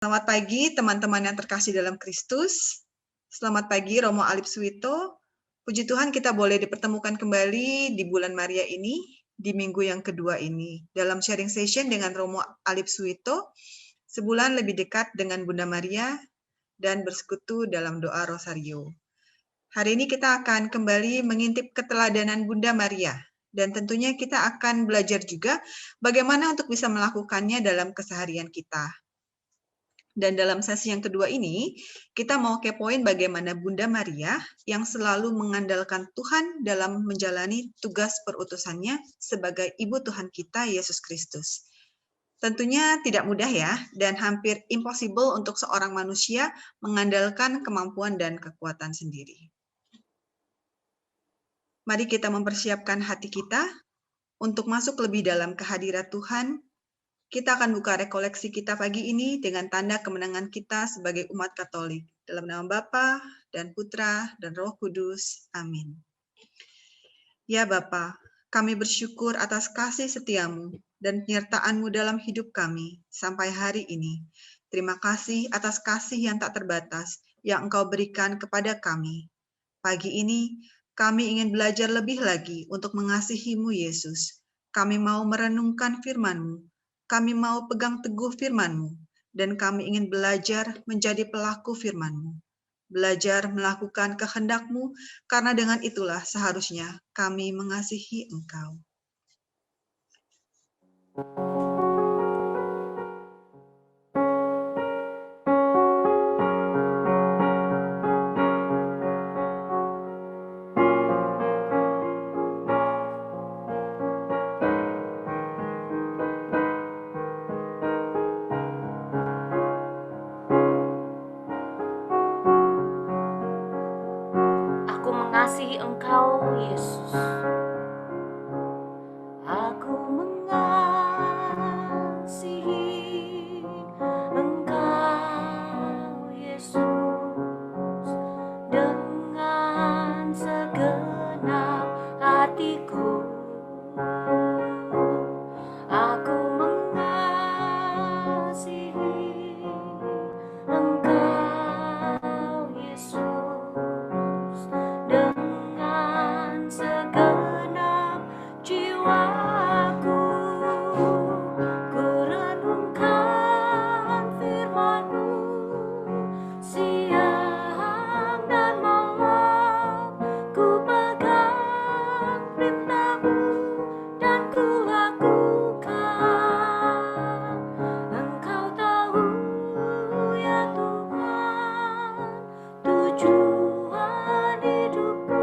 Selamat pagi teman-teman yang terkasih dalam Kristus. Selamat pagi Romo Alip Suwito. Puji Tuhan kita boleh dipertemukan kembali di bulan Maria ini, di minggu yang kedua ini. Dalam sharing session dengan Romo Alip Suwito, sebulan lebih dekat dengan Bunda Maria dan bersekutu dalam doa Rosario. Hari ini kita akan kembali mengintip keteladanan Bunda Maria. Dan tentunya kita akan belajar juga bagaimana untuk bisa melakukannya dalam keseharian kita. Dan dalam sesi yang kedua ini, kita mau kepoin bagaimana Bunda Maria yang selalu mengandalkan Tuhan dalam menjalani tugas perutusannya sebagai Ibu Tuhan kita, Yesus Kristus. Tentunya tidak mudah ya, dan hampir impossible untuk seorang manusia mengandalkan kemampuan dan kekuatan sendiri. Mari kita mempersiapkan hati kita untuk masuk lebih dalam kehadirat Tuhan. Kita akan buka rekoleksi kita pagi ini dengan tanda kemenangan kita sebagai umat Katolik. Dalam nama Bapa dan Putra dan Roh Kudus. Amin. Ya Bapa, kami bersyukur atas kasih setiamu dan penyertaan-Mu dalam hidup kami sampai hari ini. Terima kasih atas kasih yang tak terbatas yang Engkau berikan kepada kami. Pagi ini kami ingin belajar lebih lagi untuk mengasihi-Mu Yesus. Kami mau merenungkan firman-Mu. Kami mau pegang teguh firman-Mu, dan kami ingin belajar menjadi pelaku firman-Mu. Belajar melakukan kehendak-Mu, karena dengan itulah seharusnya kami mengasihi Engkau. Aku mengasihi Engkau, Yesus. Aku mengasihi Engkau, Yesus, dengan segenap hatiku. Aku mengasihi Engkau, Yesus, dengan segenap jiwaku. Ku renungkan firman-Mu siang dan malam. Ku pegang perintah-Mu dan ku lakukan. Engkau tahu ya Tuhan, tujuan hidupku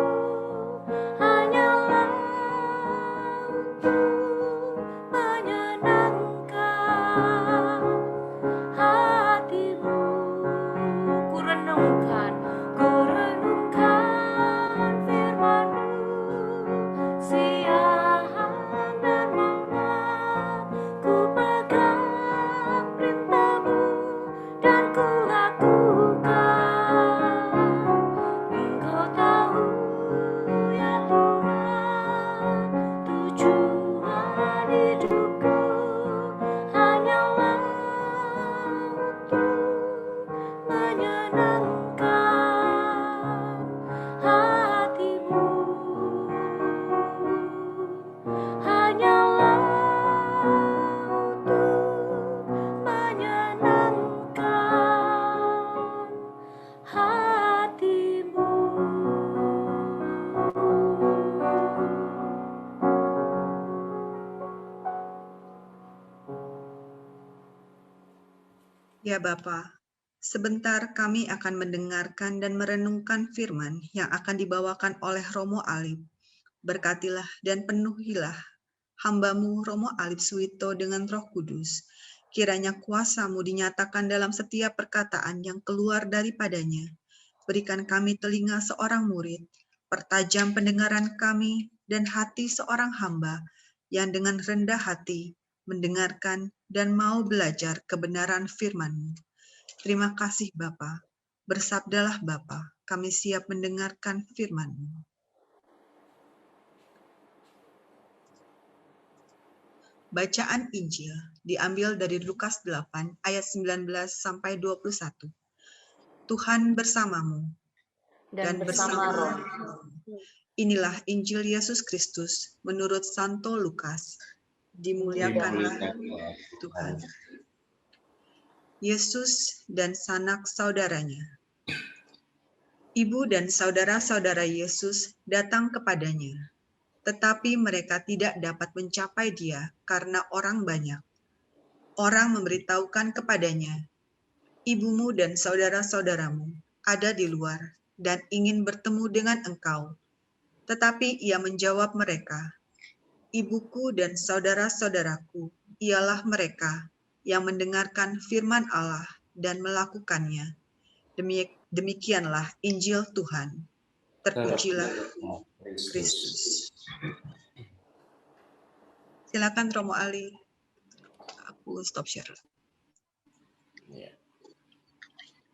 hanyalah untuk menyenangkan hati-Mu. Ku renungkan firman-Mu siang dan malam. Ku pegang perintah-Mu dan ku lakukan. Engkau tahu ya Tuhan, tujuan hidupku hanyalah untuk menyenangkan hati-Mu. Hanyalah untuk menyenangkan hati-Mu. Ya Bapa, sebentar kami akan mendengarkan dan merenungkan firman yang akan dibawakan oleh Romo Alip. Berkatilah dan penuhilah hamba-Mu Romo Alip Suwito dengan Roh Kudus. Kiranya kuasa-Mu dinyatakan dalam setiap perkataan yang keluar daripadanya. Berikan kami telinga seorang murid, pertajam pendengaran kami, dan hati seorang hamba yang dengan rendah hati mendengarkan dan mau belajar kebenaran firman-Mu. Terima kasih Bapa. Bersabdalah Bapa, kami siap mendengarkan firman-Mu. Bacaan Injil diambil dari Lukas 8 ayat 19 sampai 21. Tuhan bersamamu dan bersama roh. Inilah Injil Yesus Kristus menurut Santo Lukas. Dimuliakanlah Tuhan. Yesus dan sanak saudaranya. Ibu dan saudara-saudara Yesus datang kepadanya, tetapi mereka tidak dapat mencapai dia karena orang banyak. Orang memberitahukan kepadanya, "Ibumu dan saudara-saudaramu ada di luar dan ingin bertemu dengan engkau." Tetapi ia menjawab mereka, "Ibuku dan saudara-saudaraku ialah mereka yang mendengarkan firman Allah dan melakukannya." Demikianlah Injil Tuhan. Terpujilah Kristus. Silakan Romo Ali. Aku stop share. Ya.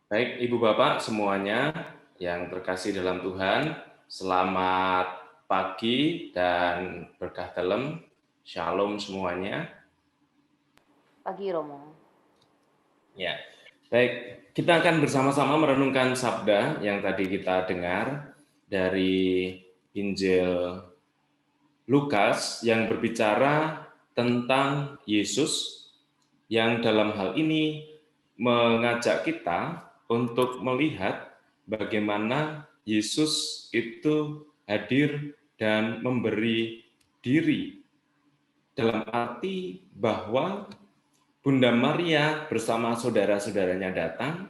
Baik, Ibu Bapak semuanya yang terkasih dalam Tuhan, selamat pagi dan berkah dalam. Shalom semuanya. Pagi Romo. Ya, baik. Kita akan bersama-sama merenungkan sabda yang tadi kita dengar dari Injil Lukas yang berbicara tentang Yesus yang dalam hal ini mengajak kita untuk melihat bagaimana Yesus itu hadir dan memberi diri, dalam arti bahwa Bunda Maria bersama saudara-saudaranya datang,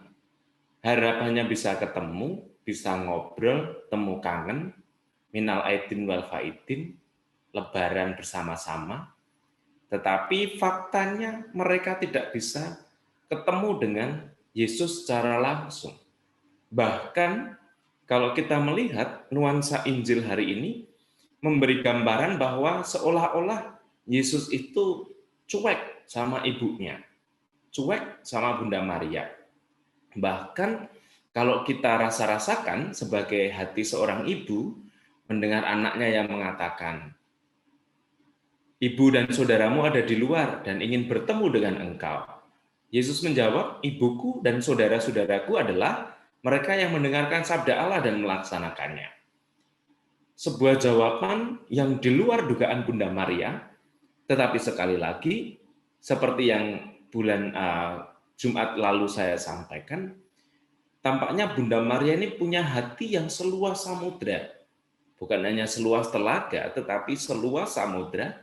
harapannya bisa ketemu, bisa ngobrol, temu kangen, minal aidin wal faidin, lebaran bersama-sama. Tetapi faktanya mereka tidak bisa ketemu dengan Yesus secara langsung. Bahkan kalau kita melihat nuansa Injil hari ini memberi gambaran bahwa seolah-olah Yesus itu cuek sama ibunya, cuek sama Bunda Maria. Bahkan kalau kita rasa-rasakan sebagai hati seorang ibu mendengar anaknya yang mengatakan, "Ibu dan saudaramu ada di luar dan ingin bertemu dengan engkau." Yesus menjawab, "Ibuku dan saudara-saudaraku adalah mereka yang mendengarkan sabda Allah dan melaksanakannya." Sebuah jawaban yang di luar dugaan Bunda Maria, tetapi sekali lagi, seperti yang bulan Jumat lalu saya sampaikan, tampaknya Bunda Maria ini punya hati yang seluas samudra. Bukan hanya seluas telaga, tetapi seluas samudra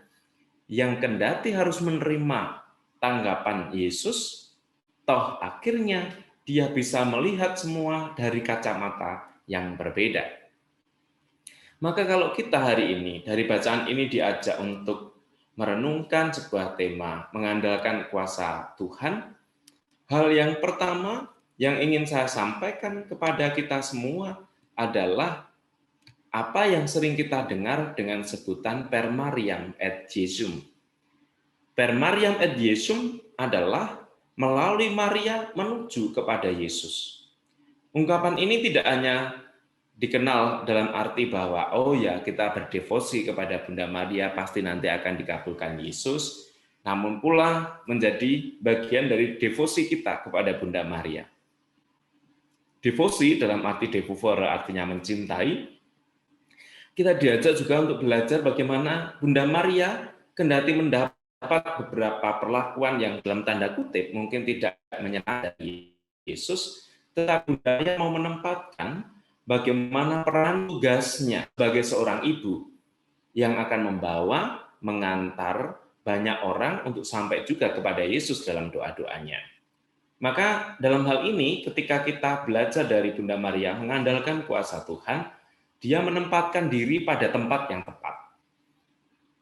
yang kendati harus menerima tanggapan Yesus, toh akhirnya dia bisa melihat semua dari kacamata yang berbeda. Maka kalau kita hari ini, dari bacaan ini diajak untuk merenungkan sebuah tema, mengandalkan kuasa Tuhan, hal yang pertama yang ingin saya sampaikan kepada kita semua adalah apa yang sering kita dengar dengan sebutan per Mariam et Jesum. Per Mariam et Jesum adalah melalui Maria menuju kepada Yesus. Ungkapan ini tidak hanya dikenal dalam arti bahwa oh ya kita berdevosi kepada Bunda Maria pasti nanti akan dikabulkan Yesus, namun pula menjadi bagian dari devosi kita kepada Bunda Maria. Devosi dalam arti devovere artinya mencintai. Kita diajak juga untuk belajar bagaimana Bunda Maria kendati mendapat beberapa perlakuan yang dalam tanda kutip mungkin tidak menyenangkan dari Yesus, tetapi Bunda Maria mau menempatkan bagaimana peran tugasnya sebagai seorang ibu yang akan membawa, mengantar banyak orang untuk sampai juga kepada Yesus dalam doa-doanya. Maka dalam hal ini ketika kita belajar dari Bunda Maria mengandalkan kuasa Tuhan, dia menempatkan diri pada tempat yang tepat.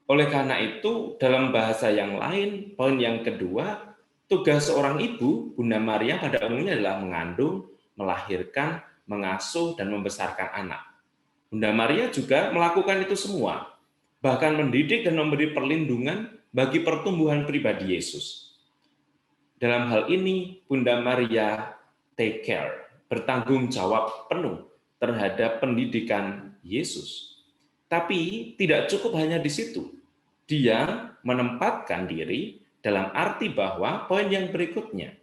Oleh karena itu, dalam bahasa yang lain, poin yang kedua, tugas seorang ibu, Bunda Maria pada umumnya adalah mengandung, melahirkan, mengasuh, dan membesarkan anak. Bunda Maria juga melakukan itu semua, bahkan mendidik dan memberi perlindungan bagi pertumbuhan pribadi Yesus. Dalam hal ini, Bunda Maria take care, bertanggung jawab penuh terhadap pendidikan Yesus. Tapi tidak cukup hanya di situ. Dia menempatkan diri dalam arti bahwa poin yang berikutnya,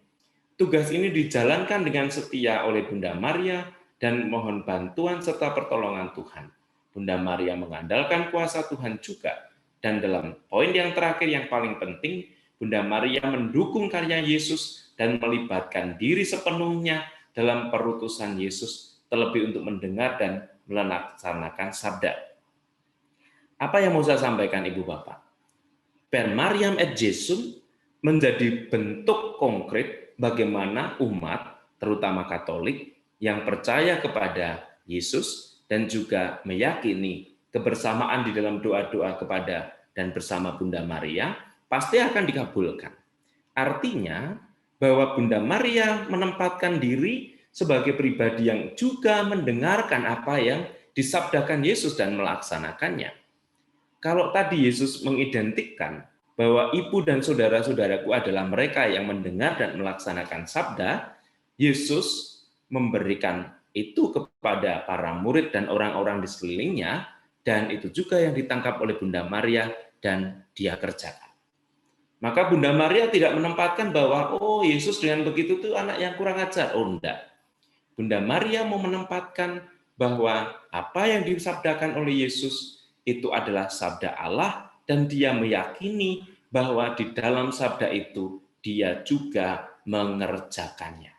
tugas ini dijalankan dengan setia oleh Bunda Maria dan mohon bantuan serta pertolongan Tuhan. Bunda Maria mengandalkan kuasa Tuhan juga. Dan dalam poin yang terakhir yang paling penting, Bunda Maria mendukung karya Yesus dan melibatkan diri sepenuhnya dalam perutusan Yesus, terlebih untuk mendengar dan melaksanakan sabda. Apa yang mau saya sampaikan Ibu Bapak? Per Mariam et Jesum menjadi bentuk konkret bagaimana umat, terutama Katolik, yang percaya kepada Yesus dan juga meyakini kebersamaan di dalam doa-doa kepada dan bersama Bunda Maria, pasti akan dikabulkan. Artinya, bahwa Bunda Maria menempatkan diri sebagai pribadi yang juga mendengarkan apa yang disabdakan Yesus dan melaksanakannya. Kalau tadi Yesus mengidentikan bahwa ibu dan saudara-saudaraku adalah mereka yang mendengar dan melaksanakan sabda, Yesus memberikan itu kepada para murid dan orang-orang di sekelilingnya, dan itu juga yang ditangkap oleh Bunda Maria dan dia kerjakan. Maka Bunda Maria tidak menempatkan bahwa, oh Yesus dengan begitu tuh anak yang kurang ajar. Oh enggak. Bunda Maria mau menempatkan bahwa apa yang disabdakan oleh Yesus itu adalah sabda Allah dan dia meyakini bahwa di dalam sabda itu dia juga mengerjakannya.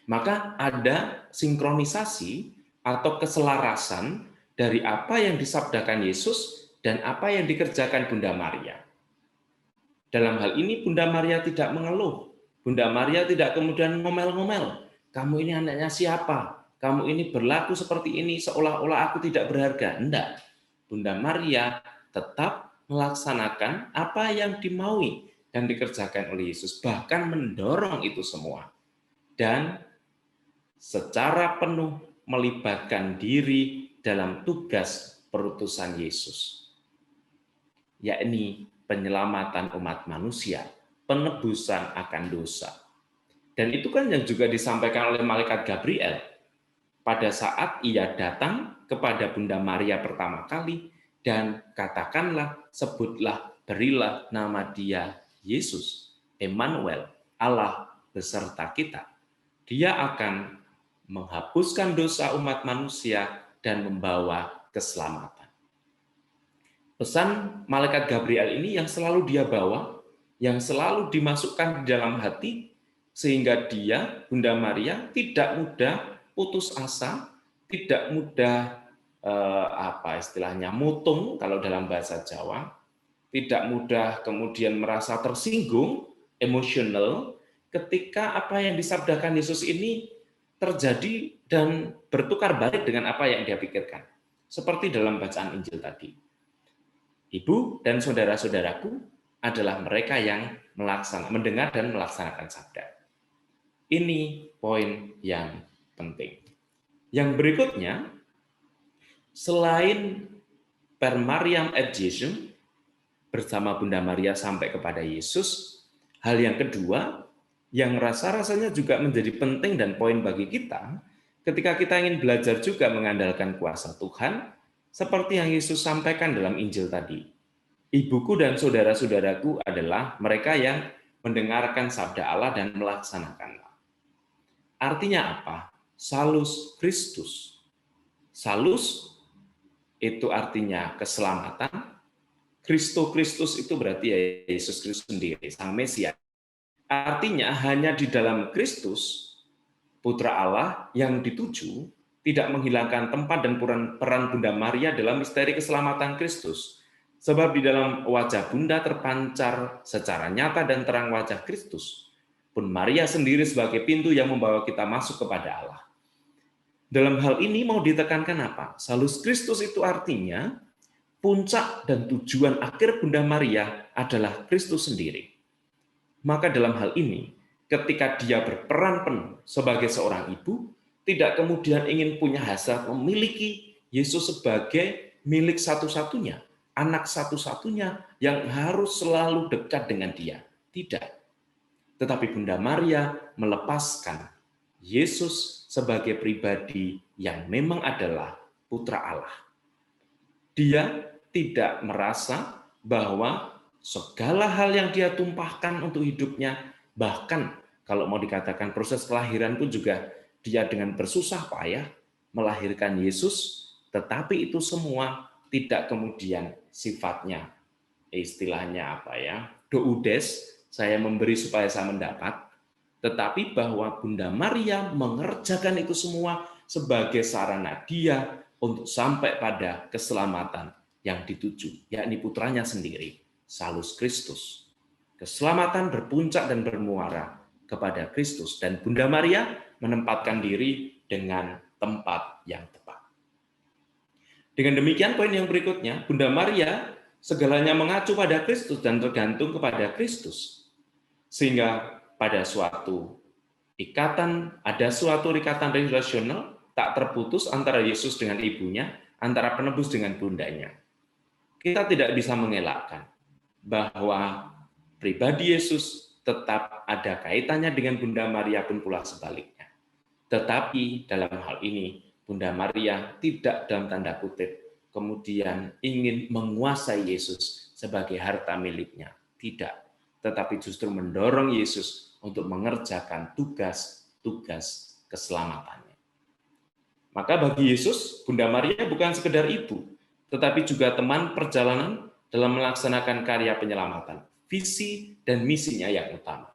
Maka ada sinkronisasi atau keselarasan dari apa yang disabdakan Yesus dan apa yang dikerjakan Bunda Maria. Dalam hal ini Bunda Maria tidak mengeluh. Bunda Maria tidak kemudian ngomel-ngomel. Kamu ini anaknya siapa? Kamu ini berlaku seperti ini seolah-olah aku tidak berharga. Enggak. Bunda Maria tetap melaksanakan apa yang dimaui dan dikerjakan oleh Yesus. Bahkan mendorong itu semua. Dan secara penuh melibatkan diri dalam tugas perutusan Yesus. Yakni penyelamatan umat manusia, penebusan akan dosa. Dan itu kan yang juga disampaikan oleh malaikat Gabriel pada saat ia datang kepada Bunda Maria pertama kali dan katakanlah, sebutlah, berilah nama dia Yesus, Emmanuel, Allah beserta kita. Dia akan menghapuskan dosa umat manusia dan membawa keselamatan. Pesan malaikat Gabriel ini yang selalu dia bawa, yang selalu dimasukkan di dalam hati, sehingga dia, Bunda Maria, tidak mudah putus asa, tidak mudah mutung kalau dalam bahasa Jawa, tidak mudah kemudian merasa tersinggung, emosional, ketika apa yang disabdakan Yesus ini terjadi dan bertukar balik dengan apa yang dia pikirkan. Seperti dalam bacaan Injil tadi. Ibu dan saudara-saudaraku adalah mereka yang mendengar dan melaksanakan sabda. Ini poin yang penting. Yang berikutnya, selain per Mariam et Jesum bersama Bunda Maria sampai kepada Yesus, hal yang kedua yang rasa-rasanya juga menjadi penting dan poin bagi kita, ketika kita ingin belajar juga mengandalkan kuasa Tuhan, seperti yang Yesus sampaikan dalam Injil tadi. Ibuku dan saudara-saudaraku adalah mereka yang mendengarkan sabda Allah dan melaksanakannya. Artinya apa? Salus Christus. Salus itu artinya keselamatan. Kristus itu berarti Yesus Kristus sendiri, Sang Mesias. Artinya hanya di dalam Kristus, Putra Allah yang dituju, tidak menghilangkan tempat dan peran Bunda Maria dalam misteri keselamatan Kristus. Sebab di dalam wajah Bunda terpancar secara nyata dan terang wajah Kristus. Pun Maria sendiri sebagai pintu yang membawa kita masuk kepada Allah. Dalam hal ini mau ditekankan apa? Salus Kristus itu artinya puncak dan tujuan akhir Bunda Maria adalah Kristus sendiri. Maka dalam hal ini, ketika dia berperan penuh sebagai seorang ibu, tidak kemudian ingin punya hasrat memiliki Yesus sebagai milik satu-satunya, anak satu-satunya yang harus selalu dekat dengan dia. Tidak. Tetapi Bunda Maria melepaskan Yesus sebagai pribadi yang memang adalah Putra Allah. Dia tidak merasa bahwa segala hal yang dia tumpahkan untuk hidupnya, bahkan kalau mau dikatakan proses kelahiran pun juga dia dengan bersusah payah melahirkan Yesus, tetapi itu semua tidak kemudian sifatnya, istilahnya apa ya, doudes, saya memberi supaya saya mendapat, tetapi bahwa Bunda Maria mengerjakan itu semua sebagai sarana dia untuk sampai pada keselamatan yang dituju, yakni putranya sendiri, Salus Kristus. Keselamatan berpuncak dan bermuara kepada Kristus, dan Bunda Maria menempatkan diri dengan tempat yang tepat. Dengan demikian, poin yang berikutnya, Bunda Maria segalanya mengacu pada Kristus dan tergantung kepada Kristus. Sehingga pada suatu ikatan, ada suatu ikatan relasional tak terputus antara Yesus dengan ibunya, antara penebus dengan bundanya. Kita tidak bisa mengelakkan bahwa pribadi Yesus tetap ada kaitannya dengan Bunda Maria pun pula sebaliknya. Tetapi dalam hal ini, Bunda Maria tidak dalam tanda kutip kemudian ingin menguasai Yesus sebagai harta miliknya. Tidak. Tetapi justru mendorong Yesus untuk mengerjakan tugas-tugas keselamatannya. Maka bagi Yesus, Bunda Maria bukan sekedar ibu, tetapi juga teman perjalanan dalam melaksanakan karya penyelamatan, visi dan misinya yang utama.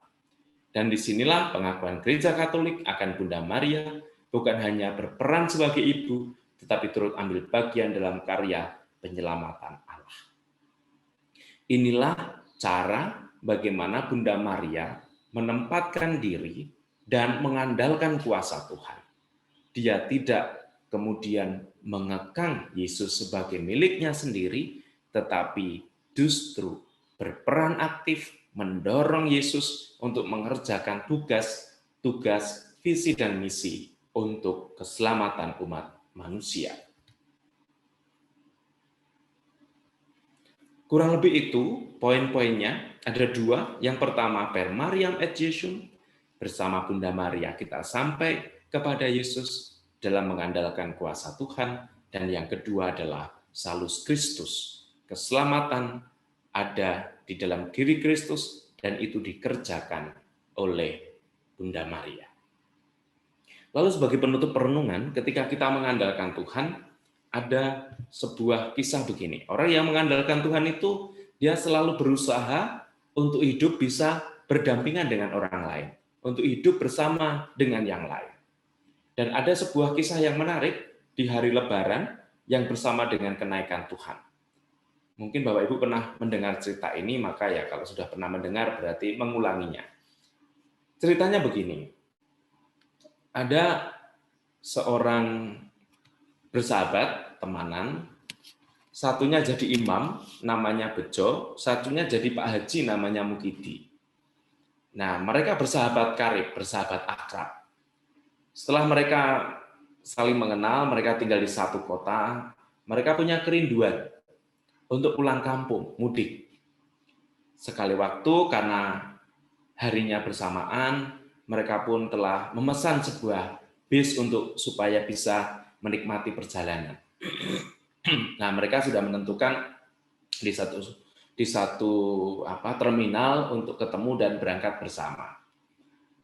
Dan disinilah pengakuan Gereja Katolik akan Bunda Maria bukan hanya berperan sebagai ibu, tetapi turut ambil bagian dalam karya penyelamatan Allah. Inilah cara bagaimana Bunda Maria menempatkan diri dan mengandalkan kuasa Tuhan. Dia tidak kemudian mengekang Yesus sebagai miliknya sendiri, tetapi justru berperan aktif mendorong Yesus untuk mengerjakan tugas, visi dan misi untuk keselamatan umat manusia. Kurang lebih itu poin-poinnya, ada dua. Yang pertama, per Mariam et Jesum, bersama Bunda Maria kita sampai kepada Yesus dalam mengandalkan kuasa Tuhan. Dan yang kedua adalah Salus Kristus, keselamatan ada di dalam diri Kristus dan itu dikerjakan oleh Bunda Maria. Lalu sebagai penutup perenungan, ketika kita mengandalkan Tuhan, ada sebuah kisah begini. Orang yang mengandalkan Tuhan itu, dia selalu berusaha untuk hidup bisa berdampingan dengan orang lain, untuk hidup bersama dengan yang lain. Dan ada sebuah kisah yang menarik di hari Lebaran yang bersama dengan kenaikan Tuhan. Mungkin Bapak Ibu pernah mendengar cerita ini, maka ya kalau sudah pernah mendengar berarti mengulanginya. Ceritanya begini. Ada seorang bersahabat, temanan, satunya jadi imam, namanya Bejo, satunya jadi Pak Haji, namanya Mukidi. Nah, mereka bersahabat karib, bersahabat akrab. Setelah mereka saling mengenal, mereka tinggal di satu kota, mereka punya kerinduan untuk pulang kampung, mudik. Sekali waktu, karena harinya bersamaan, mereka pun telah memesan sebuah bis supaya bisa menikmati perjalanan. Nah, mereka sudah menentukan di satu terminal untuk ketemu dan berangkat bersama.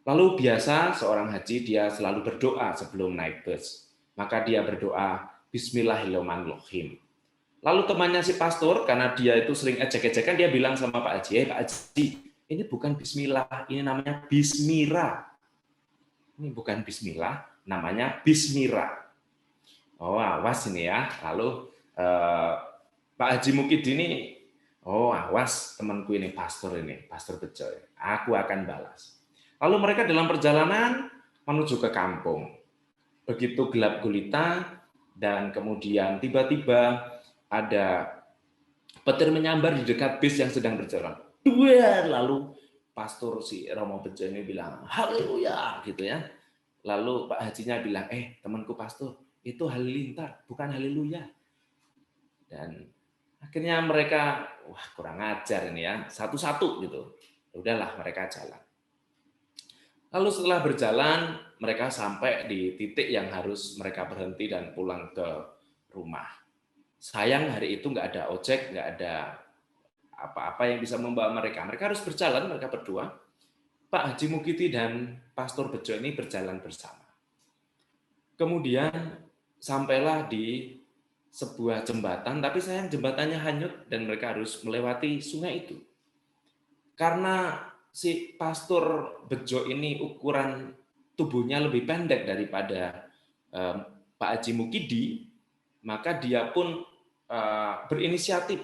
Lalu biasa seorang haji dia selalu berdoa sebelum naik bus. Maka dia berdoa Bismillahirrahmanirrahim. Lalu temannya si pastor, karena dia itu sering ejek-ejekan, dia bilang sama Pak Haji, Pak Haji, ini bukan Bismillah, ini namanya Bismira. Ini bukan Bismillah, namanya Bismira. Oh, awas ini ya. Lalu Pak Haji Mukidi ini, oh awas temanku ini, pastor Bejo. Aku akan balas. Lalu mereka dalam perjalanan menuju ke kampung. Begitu gelap gulita, dan kemudian tiba-tiba ada petir menyambar di dekat bis yang sedang berjalan. Lalu pastor si Romo Bejo ini bilang, haleluya, gitu ya. Lalu Pak Hajinya bilang, temanku pastor, itu halilintar, bukan haleluya. Dan akhirnya mereka, wah kurang ajar ini ya, satu-satu gitu. Udahlah mereka jalan. Lalu setelah berjalan, mereka sampai di titik yang harus mereka berhenti dan pulang ke rumah. Sayang hari itu nggak ada ojek, nggak ada apa-apa yang bisa membawa mereka. Mereka harus berjalan, mereka berdua. Pak Haji Mukiti dan Pastor Bejo ini berjalan bersama. Kemudian sampailah di sebuah jembatan, tapi sayang jembatannya hanyut dan mereka harus melewati sungai itu. Karena si Pastor Bejo ini ukuran tubuhnya lebih pendek daripada Pak Haji Mukidi, maka dia pun berinisiatif.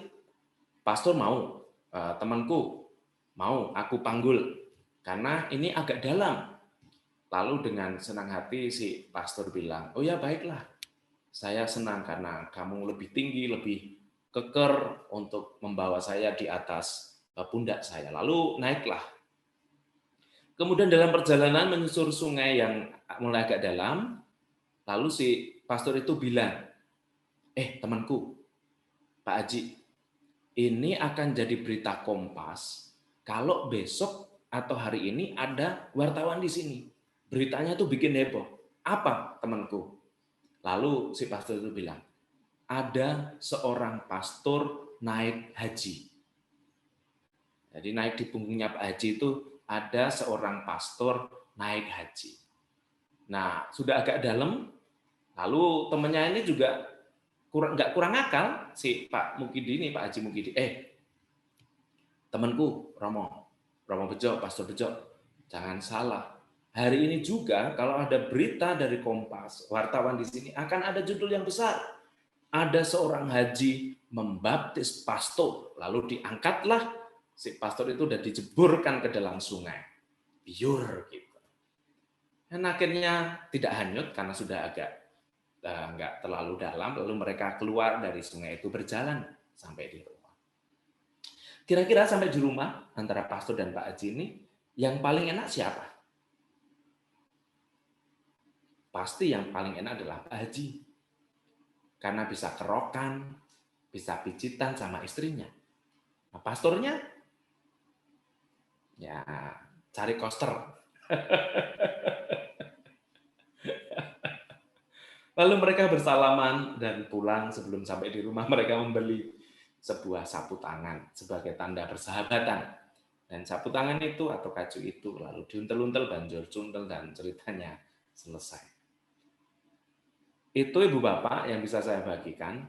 Pastor mau, temanku mau aku panggul, karena ini agak dalam. Lalu dengan senang hati si pastor bilang, oh ya baiklah, saya senang karena kamu lebih tinggi, lebih keker untuk membawa saya di atas pundak saya. Lalu naiklah. Kemudian dalam perjalanan menyusur sungai yang mulai agak dalam, lalu si pastor itu bilang, temanku, Pak Haji, ini akan jadi berita Kompas kalau besok atau hari ini ada wartawan di sini. Beritanya tuh bikin heboh. Apa, temanku? Lalu si pastor itu bilang, ada seorang pastor naik haji. Jadi naik di punggungnya Pak Haji itu ada seorang pastor naik haji. Nah, sudah agak dalam, lalu temannya ini juga nggak kurang akal, si Pak Mukidi ini, Pak Haji Mukidi. Temanku, Romo Bejo, Pastor Bejo, jangan salah. Hari ini juga kalau ada berita dari Kompas, wartawan di sini akan ada judul yang besar. Ada seorang haji membaptis pastor, lalu diangkatlah si pastor itu udah dijeburkan ke dalam sungai. Biur gitu. Dan akhirnya tidak hanyut karena sudah agak nggak terlalu dalam, lalu mereka keluar dari sungai itu berjalan sampai di rumah. Kira-kira sampai di rumah antara pastor dan Pak Haji ini, yang paling enak siapa? Pasti yang paling enak adalah Pak Haji. Karena bisa kerokan, bisa pijitan sama istrinya. Nah, pastornya, ya cari koster. Lalu mereka bersalaman dan pulang. Sebelum sampai di rumah mereka membeli sebuah sapu tangan sebagai tanda persahabatan. Dan sapu tangan itu atau kacu itu lalu diuntel-untel, banjur cuntel, dan ceritanya selesai. Itu Ibu Bapak yang bisa saya bagikan.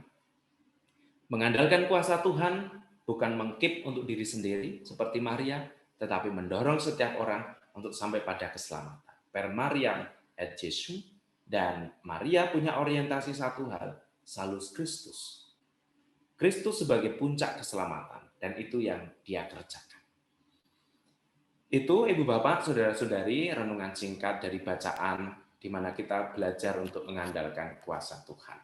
Mengandalkan kuasa Tuhan bukan mengkip untuk diri sendiri seperti Maria, tetapi mendorong setiap orang untuk sampai pada keselamatan. Per Mariam et Jesu. Dan Maria punya orientasi satu hal, Salus Kristus. Kristus sebagai puncak keselamatan, dan itu yang dia kerjakan. Itu Ibu Bapak, Saudara-saudari, renungan singkat dari bacaan di mana kita belajar untuk mengandalkan kuasa Tuhan.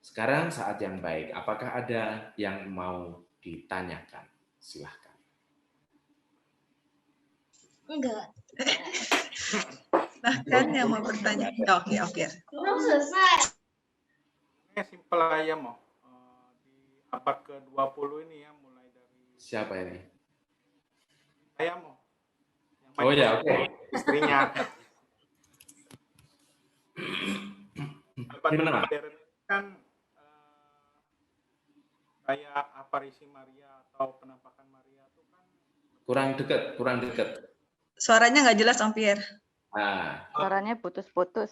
Sekarang saat yang baik, apakah ada yang mau ditanyakan? Silahkan. Enggak. Bahkan yang mau bertanya. Oke. Belum selesai. Ini simpel aja mau. Di abad ke-20 ini ya, mulai dari Siapa ini? saya mau. Oh ya, oke. Istrinya. Abad Gimana? modern kan kayak aparisi Maria atau penampakan Maria itu kan Kurang dekat. Suaranya nggak jelas, Om Pierre. Nah, Suaranya putus-putus.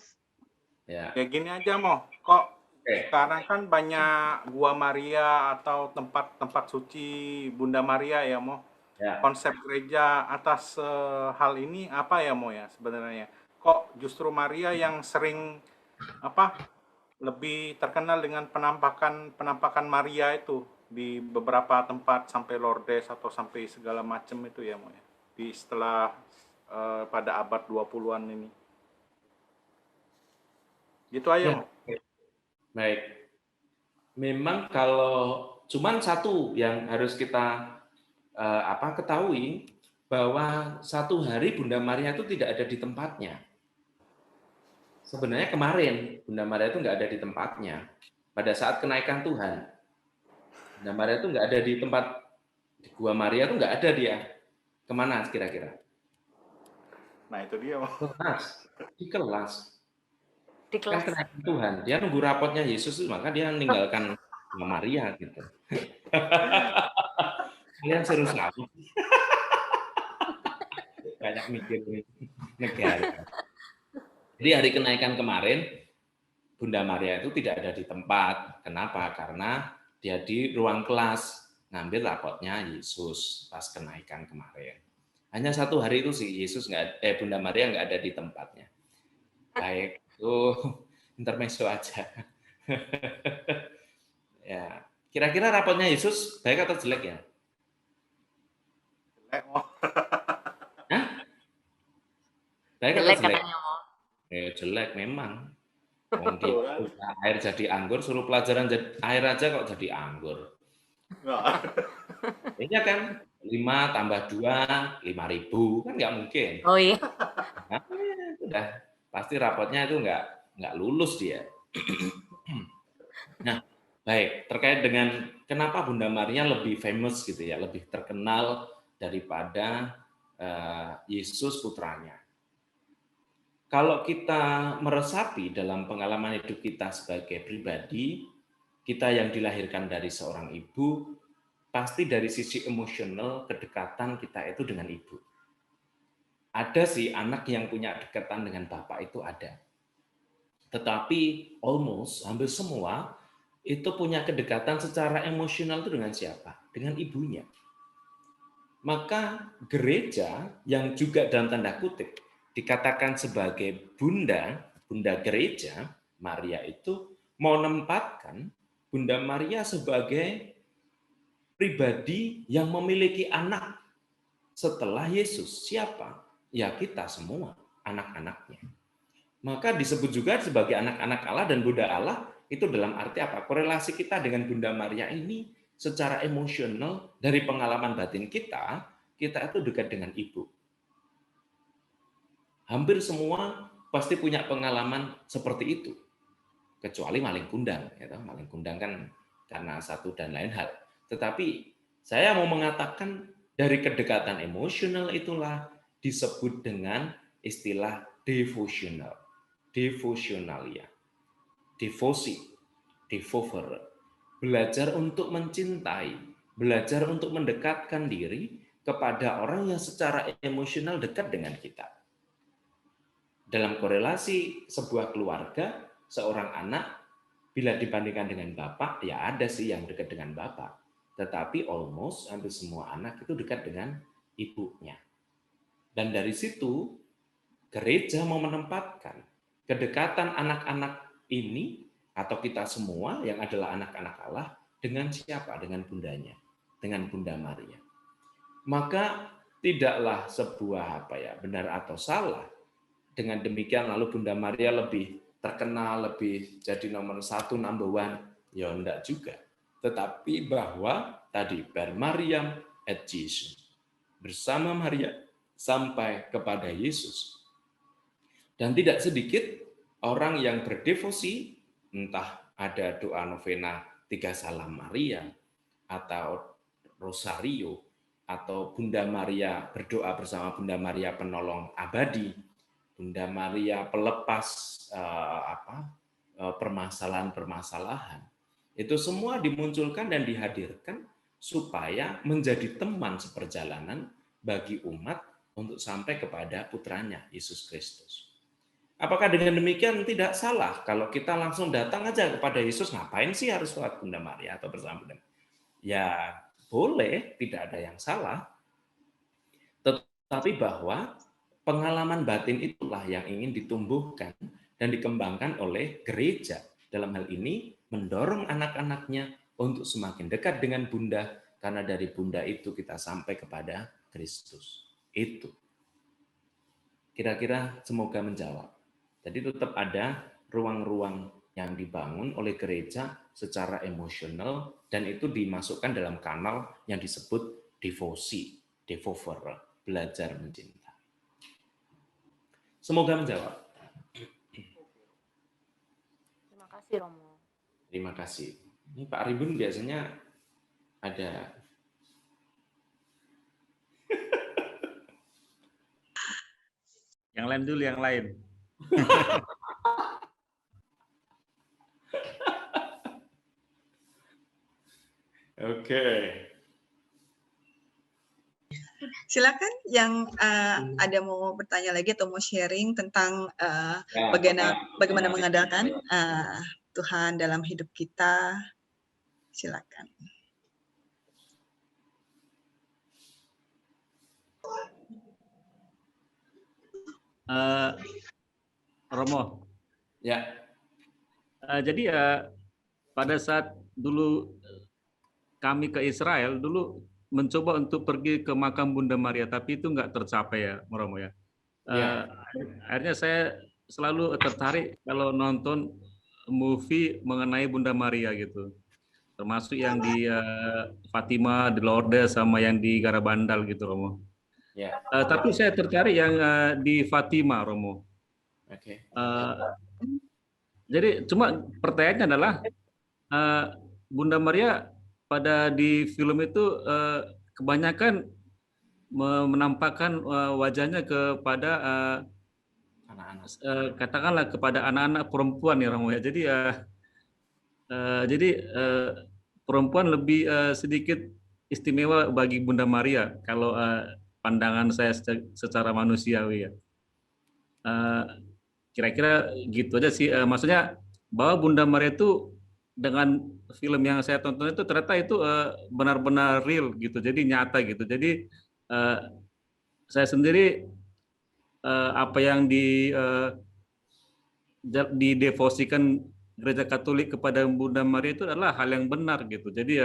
ya. ya gini aja mau. Kok Oke. sekarang kan banyak gua Maria atau tempat suci Bunda Maria ya mau. Ya. Konsep gereja atas hal ini apa ya mau ya sebenarnya? Kok justru Maria yang sering lebih terkenal dengan penampakan Maria itu di beberapa tempat sampai Lourdes atau sampai segala macam itu ya mau ya. Di setelah pada abad 20-an ini. Gitu aja, Mo. Baik. Memang kalau cuman satu yang harus kita ketahui bahwa satu hari Bunda Maria itu tidak ada di tempatnya. Sebenarnya kemarin Bunda Maria itu nggak ada di tempatnya. Pada saat kenaikan Tuhan, Bunda Maria itu nggak ada di tempat di Gua Maria itu nggak ada dia. Kemana kira-kira? Nah, itu dia, Mo. Di kelas. Di Kan kelas. kenaikan Tuhan. Dia nunggu rapotnya Yesus, maka dia meninggalkan Maria gitu. Kalian serius apa? Banyak mikir nih, negara. Jadi hari kenaikan kemarin, Bunda Maria itu tidak ada di tempat. Kenapa? Karena dia di ruang kelas ngambil rapotnya Yesus pas kenaikan kemarin. Hanya 1 hari itu sih Yesus Bunda Maria nggak ada di tempatnya. Baik, itu intermezzo aja. Ya, kira-kira rapotnya Yesus baik atau jelek ya? Jelek, Mo. Hah? Baik atau Jelek jelek? katanya mau. Jelek memang. Wong dia ubah air jadi anggur, suruh pelajaran air aja kok jadi anggur. Iya kan? 5 tambah 2, 5.000. Kan nggak mungkin. Oh iya. Nah, udah pasti rapotnya itu nggak lulus dia. Nah, baik, terkait dengan kenapa Bunda Maria lebih famous gitu ya, lebih terkenal daripada Yesus putranya. Kalau kita meresapi dalam pengalaman hidup kita sebagai pribadi, kita yang dilahirkan dari seorang ibu, pasti dari sisi emosional kedekatan kita itu dengan ibu. Ada sih anak yang punya kedekatan dengan bapak itu ada. Tetapi hampir semua itu punya kedekatan secara emosional itu dengan siapa? Dengan ibunya. Maka gereja yang juga dalam tanda kutip dikatakan sebagai bunda gereja, Maria itu mau menempatkan Bunda Maria sebagai pribadi yang memiliki anak setelah Yesus. Siapa? Ya kita semua, anak-anaknya. Maka disebut juga sebagai anak-anak Allah dan Bunda Allah, itu dalam arti apa? Korelasi kita dengan Bunda Maria ini secara emosional dari pengalaman batin kita itu dekat dengan ibu. Hampir semua pasti punya pengalaman seperti itu. Kecuali maling kundang. Maling kundang kan karena satu dan lain hal. Tetapi saya mau mengatakan dari kedekatan emosional itulah disebut dengan istilah devotional. Devotionalia. Devosi. Devover. Belajar untuk mencintai. Belajar untuk mendekatkan diri kepada orang yang secara emosional dekat dengan kita. Dalam korelasi sebuah keluarga, seorang anak, bila dibandingkan dengan bapak, ya ada sih yang dekat dengan bapak. Tetapi hampir semua anak itu dekat dengan ibunya. Dan dari situ, gereja mau menempatkan kedekatan anak-anak ini, atau kita semua yang adalah anak-anak Allah, dengan siapa? Dengan bundanya, dengan Bunda Maria. Maka tidaklah sebuah benar atau salah. Dengan demikian lalu Bunda Maria lebih terkenal, lebih jadi nomor 1, number 1. Ya enggak juga. Tetapi bahwa tadi per Mariam et Jesus. Bersama Maria sampai kepada Yesus. Dan tidak sedikit orang yang berdevosi, entah ada doa novena 3 Salam Maria, atau Rosario, atau Bunda Maria berdoa bersama Bunda Maria penolong abadi, Bunda Maria pelepas permasalahan-permasalahan. Itu semua dimunculkan dan dihadirkan supaya menjadi teman seperjalanan bagi umat untuk sampai kepada putranya, Yesus Kristus. Apakah dengan demikian tidak salah kalau kita langsung datang aja kepada Yesus? Ngapain sih harus sholat Bunda Maria atau bersama Bunda Maria? Ya boleh, tidak ada yang salah. Tetapi bahwa pengalaman batin itulah yang ingin ditumbuhkan dan dikembangkan oleh gereja. Dalam hal ini mendorong anak-anaknya untuk semakin dekat dengan Bunda, karena dari Bunda itu kita sampai kepada Kristus. Itu. Kira-kira semoga menjawab. Jadi tetap ada ruang-ruang yang dibangun oleh gereja secara emosional dan itu dimasukkan dalam kanal yang disebut devosi, devover, belajar mencinta. Semoga menjawab. Terima kasih Romo. Terima kasih. Ini Pak Ribun biasanya ada. Yang lain dulu, yang lain. Oke. Silakan yang ada mau bertanya lagi atau mau sharing tentang Ya, bagaimana mengandalkan Tuhan dalam hidup kita. Silakan. Romo, ya, jadi pada saat dulu kami ke Israel, dulu mencoba untuk pergi ke makam Bunda Maria, tapi itu nggak tercapai ya, Romo ya. Ya. Akhirnya saya selalu tertarik kalau nonton movie mengenai Bunda Maria gitu, termasuk yang di Fatima, di Lourdes, sama yang di Garabandal gitu, Romo. Ya. Tapi saya tertarik yang di Fatima, Romo. Oke. Jadi cuma pertanyaannya adalah Bunda Maria pada di film itu kebanyakan menampakkan wajahnya kepada Anak-anak. katakanlah kepada anak-anak perempuan ya, Romo ya. Jadi perempuan lebih sedikit istimewa bagi Bunda Maria kalau pandangan saya secara manusiawi ya. Kira-kira gitu aja sih. Maksudnya bahwa Bunda Maria itu dengan film yang saya tonton itu ternyata itu benar-benar real gitu. Jadi nyata gitu. Jadi saya sendiri apa yang didevosikan Gereja Katolik kepada Bunda Maria itu adalah hal yang benar gitu. Jadi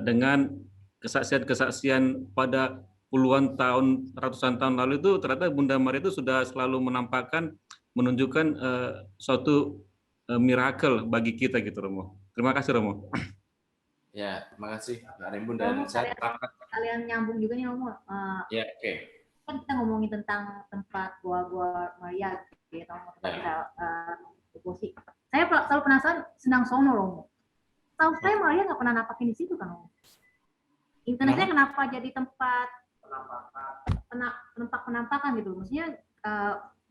dengan kesaksian-kesaksian pada puluhan tahun, ratusan tahun lalu itu ternyata Bunda Maria itu sudah selalu menampakkan, menunjukkan suatu miracle bagi kita gitu, Romo. Terima kasih, Romo. Ya, terima kasih Pak Rimbun dan saya sepakat. Kalian nyambung juga nih, Romo. Ya, oke. Kan kita ngomongin tentang tempat gua Maria gitu ya, tempat kita deposi. Saya selalu penasaran Senang Sono, Romo. Tahu saya Maria nggak pernah nampakin di situ kan, Romo. Internetnya kenapa jadi tempat penampakan gitu? Maksudnya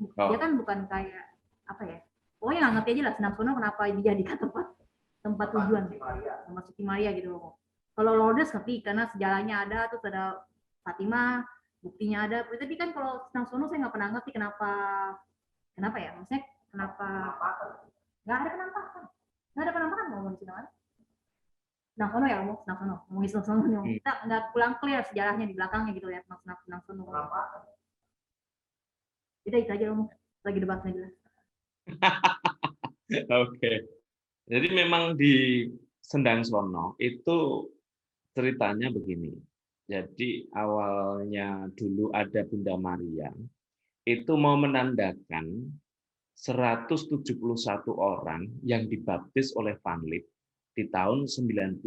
dia kan bukan kayak apa ya? Pokoknya nggak ngerti aja lah Senang Sono kenapa dijadikan tempat tujuan sama Suci Maria gitu, Romo. Kalau Lourdes ngerti karena sejarahnya ada, terus ada Fatima, buktinya ada. Tapi kan kalau Senang Sono saya nggak pernah ngerti kenapa ya? Maksudnya kenapa nggak ada penampakan? Nggak ada penampakan ngomong di sini kan? Senang Sono ya, ngomong Senang Sono, ngomongin Senang Sono. Kita nggak pulang clear sejarahnya di belakangnya gitu ya, Senang Sono. Kita itu aja, ngomong lagi debatnya jelas. Oke. Jadi memang di Sendang Sono itu ceritanya begini. Jadi awalnya dulu ada Bunda Maria itu mau menandakan 171 orang yang dibaptis oleh Van Lith di tahun 1904.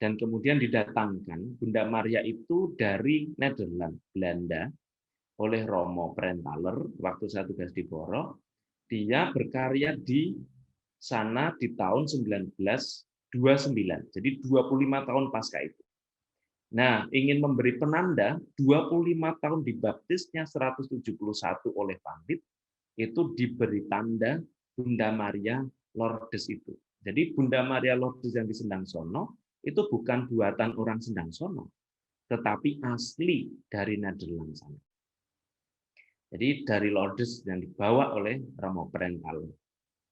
Dan kemudian didatangkan Bunda Maria itu dari Nederland, Belanda, oleh Romo Prentaler waktu saya tugas di Borok. Dia berkarya di sana di tahun 1929. Jadi 25 tahun pasca itu. Nah, ingin memberi penanda 25 tahun dibaptisnya 171 oleh Van Lith, itu diberi tanda Bunda Maria Lourdes itu. Jadi Bunda Maria Lourdes yang di Sendang Sono itu bukan buatan orang Sendang Sono, tetapi asli dari Nederland sana. Jadi dari Lourdes yang dibawa oleh Romo Prentaler.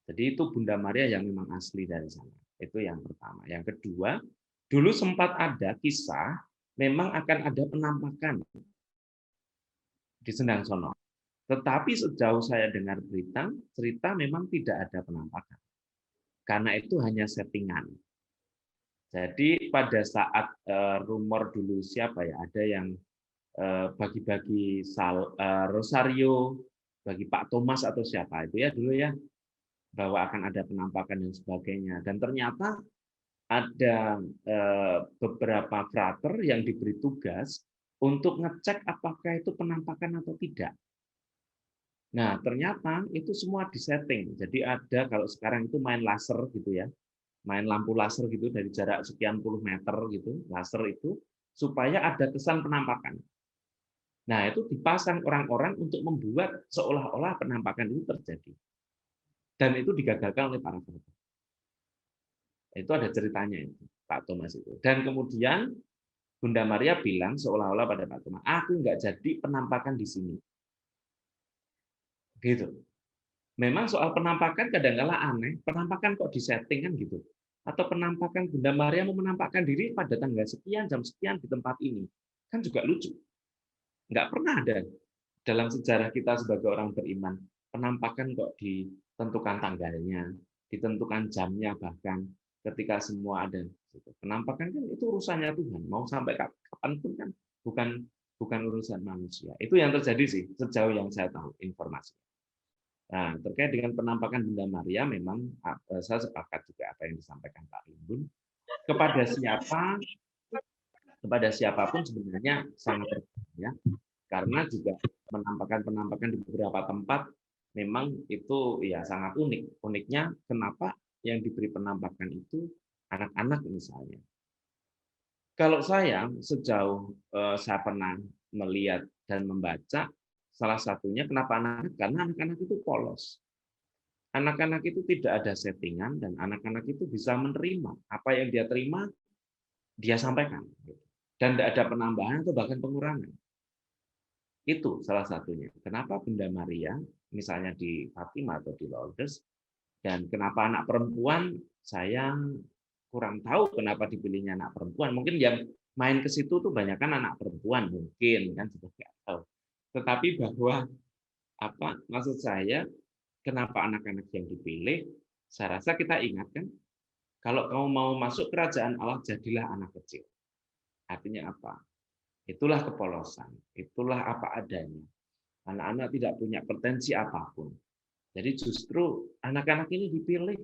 Jadi itu Bunda Maria yang memang asli dari sana. Itu yang pertama. Yang kedua, dulu sempat ada kisah memang akan ada penampakan di Sendang Sono. Tetapi sejauh saya dengar berita, cerita memang tidak ada penampakan. Karena itu hanya settingan. Jadi pada saat rumor dulu siapa ya, ada yang bagi-bagi rosario bagi Pak Thomas atau siapa itu ya dulu ya, bahwa akan ada penampakan dan sebagainya. Dan ternyata ada beberapa frater yang diberi tugas untuk ngecek apakah itu penampakan atau tidak. Nah, ternyata itu semua disetting. Jadi ada kalau sekarang itu main laser gitu ya, main lampu laser gitu dari jarak sekian puluh meter gitu, laser itu supaya ada kesan penampakan. Nah, itu dipasang orang-orang untuk membuat seolah-olah penampakan itu terjadi. Dan itu digagalkan oleh para frater. Itu ada ceritanya itu, Pak Thomas itu. Dan kemudian Bunda Maria bilang seolah-olah pada Pak Tuma, aku nggak jadi penampakan di sini. Gitu. Memang soal penampakan kadang-kala aneh, penampakan kok disetting kan gitu. Atau penampakan Bunda Maria mau menampakkan diri pada tanggal sekian, jam sekian di tempat ini. Kan juga lucu. Nggak pernah ada dalam sejarah kita sebagai orang beriman, penampakan kok ditentukan tanggalnya, ditentukan jamnya bahkan ketika semua ada. Penampakan kan itu urusannya Tuhan, mau sampai kapanpun kan bukan urusan manusia. Itu yang terjadi sih sejauh yang saya tahu informasi. Nah, terkait dengan penampakan Bunda Maria, memang saya sepakat juga apa yang disampaikan Pak Rimbun. Kepada siapapun sebenarnya sangat terbuka, ya. Karena juga penampakan di beberapa tempat memang itu ya sangat unik. Uniknya kenapa yang diberi penampakan itu anak-anak misalnya. Kalau saya sejauh saya pernah melihat dan membaca, salah satunya kenapa anak-anak, karena anak-anak itu polos. Anak-anak itu tidak ada settingan dan anak-anak itu bisa menerima apa yang dia terima, dia sampaikan. Dan tidak ada penambahan atau bahkan pengurangan. Itu salah satunya. Kenapa Bunda Maria, misalnya di Fatima atau di Lourdes, dan kenapa anak perempuan, saya kurang tahu kenapa dipilihnya anak perempuan. Mungkin yang main ke situ tuh banyak kan anak perempuan, mungkin kan juga nggak tahu. Tetapi bahwa maksud saya, kenapa anak-anak yang dipilih? Saya rasa kita ingatkan, kalau kamu mau masuk kerajaan Allah, jadilah anak kecil. Artinya apa? Itulah kepolosan, itulah apa adanya. Anak-anak tidak punya potensi apapun. Jadi justru anak-anak ini dipilih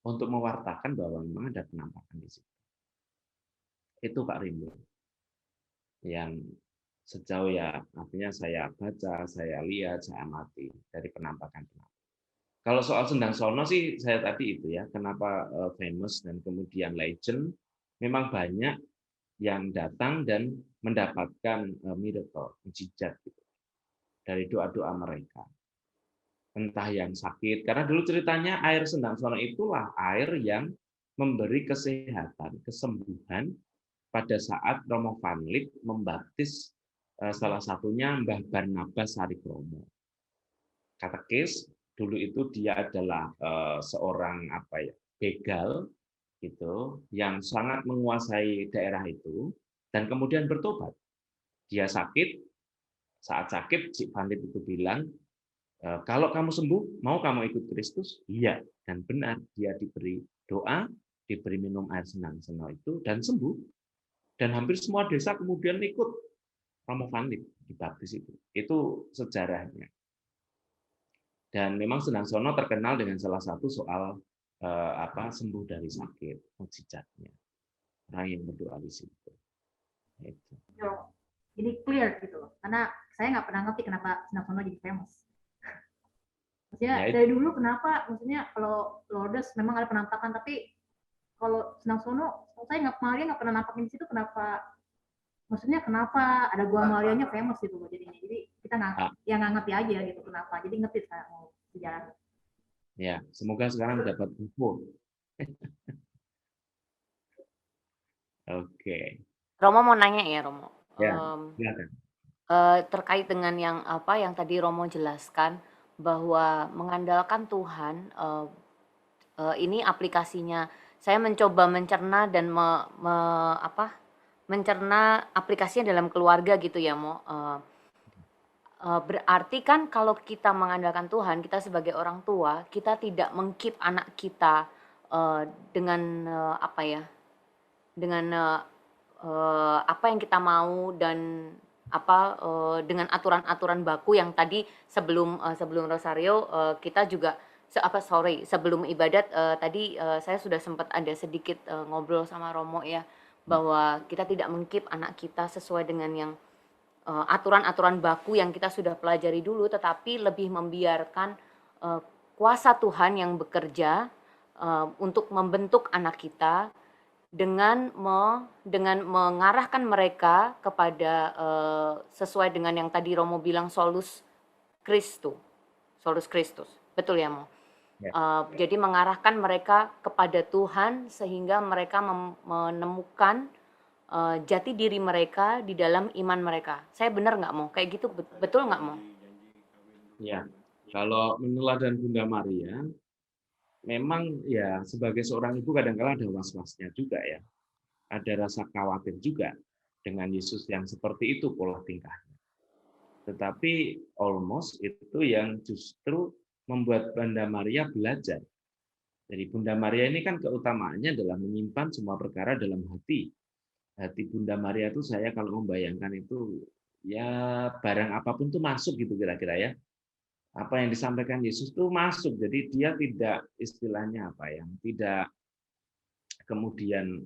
untuk mewartakan bahwa memang ada penampakan di situ. Itu Pak Rimbo. Yang sejauh ya, artinya saya baca, saya lihat, saya amati dari penampakan. Kalau soal Sendang Sono sih saya tadi itu ya, kenapa famous dan kemudian legend, memang banyak yang datang dan mendapatkan miracle, mujizat gitu, dari doa-doa mereka. Entah yang sakit, karena dulu ceritanya air Sendang Sono itulah air yang memberi kesehatan, kesembuhan pada saat Romo Van Lith membaptis salah satunya Mbah Barnabas Sarikromo. Katekis, dulu itu dia adalah seorang begal gitu yang sangat menguasai daerah itu dan kemudian bertobat. Dia sakit, saat sakit Cik Van Lith itu bilang, kalau kamu sembuh, mau kamu ikut Kristus? Iya, dan benar dia diberi doa, diberi minum air Sendang Sono itu dan sembuh. Dan hampir semua desa kemudian ikut Romo Van Lith dibaptis itu. Itu sejarahnya. Dan memang Sendang Sono terkenal dengan salah satu soal sembuh dari sakit, mujizatnya. Orang yang berdoa di situ. Itu. Jadi clear gitu loh. Karena saya nggak pernah ngerti kenapa Sendang Sono jadi famous. Maksudnya ya, dari dulu kenapa, maksudnya kalau Lourdes memang ada penampakan, tapi kalau Sendang Sono, saya Maria nggak pernah nampakin di situ, kenapa? Maksudnya kenapa ada Gua Marianya famous gitu loh jadinya. Jadi kita nggak ngerti aja gitu kenapa. Jadi ngerti sekarang mau sejarah. Ya, semoga sekarang dapat info. Oke. Romo mau nanya ya, Romo. Ya, silakan. Terkait dengan yang tadi Romo jelaskan bahwa mengandalkan Tuhan, ini aplikasinya. Saya mencoba mencerna dan mencerna aplikasinya dalam keluarga gitu ya, Mo. Berarti kan kalau kita mengandalkan Tuhan, kita sebagai orang tua, kita tidak meng-keep anak kita dengan dengan apa yang kita mau dan dengan aturan-aturan baku yang tadi sebelum Rosario kita juga sebelum ibadat tadi saya sudah sempat ada sedikit ngobrol sama Romo ya, bahwa kita tidak meng-keep anak kita sesuai dengan yang aturan-aturan baku yang kita sudah pelajari dulu, tetapi lebih membiarkan kuasa Tuhan yang bekerja untuk membentuk anak kita dengan mengarahkan mereka kepada sesuai dengan yang tadi Romo bilang solus Christus, betul ya, Mo? Ya. Jadi mengarahkan mereka kepada Tuhan sehingga mereka menemukan jati diri mereka di dalam iman mereka. Saya benar nggak Mo? Kayak gitu betul nggak Mo? Ya, kalau meneladan Bunda Maria, memang ya sebagai seorang ibu kadang-kala ada was-wasnya juga ya. Ada rasa khawatir juga dengan Yesus yang seperti itu pola tingkahnya. Tetapi almost itu yang justru membuat Bunda Maria belajar. Jadi Bunda Maria ini kan keutamaannya adalah menyimpan semua perkara dalam hati. Hati Bunda Maria itu saya kalau membayangkan itu ya barang apapun tuh masuk gitu kira-kira ya. Apa yang disampaikan Yesus itu masuk. Jadi dia tidak istilahnya apa ya, tidak kemudian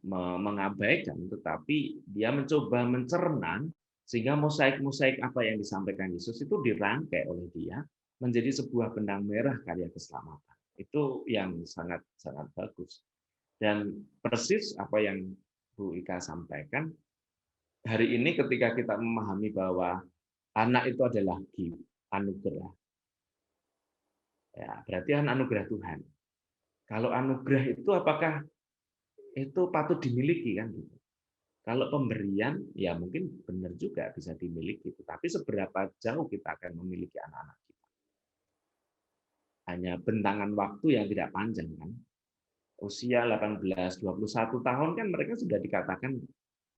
mengabaikan, tetapi dia mencoba mencerna sehingga mosaik-mosaik apa yang disampaikan Yesus itu dirangkai oleh dia menjadi sebuah benang merah karya keselamatan. Itu yang sangat sangat bagus. Dan persis apa yang Bu Ika sampaikan, hari ini ketika kita memahami bahwa anak itu adalah gift, anugerah. Ya, berarti anugerah Tuhan. Kalau anugerah itu apakah itu patut dimiliki kan gitu. Kalau pemberian ya mungkin benar juga bisa dimiliki, tapi seberapa jauh kita akan memiliki anak-anak kita. Hanya bentangan waktu yang tidak panjang kan. Usia 18, 21 tahun kan mereka sudah dikatakan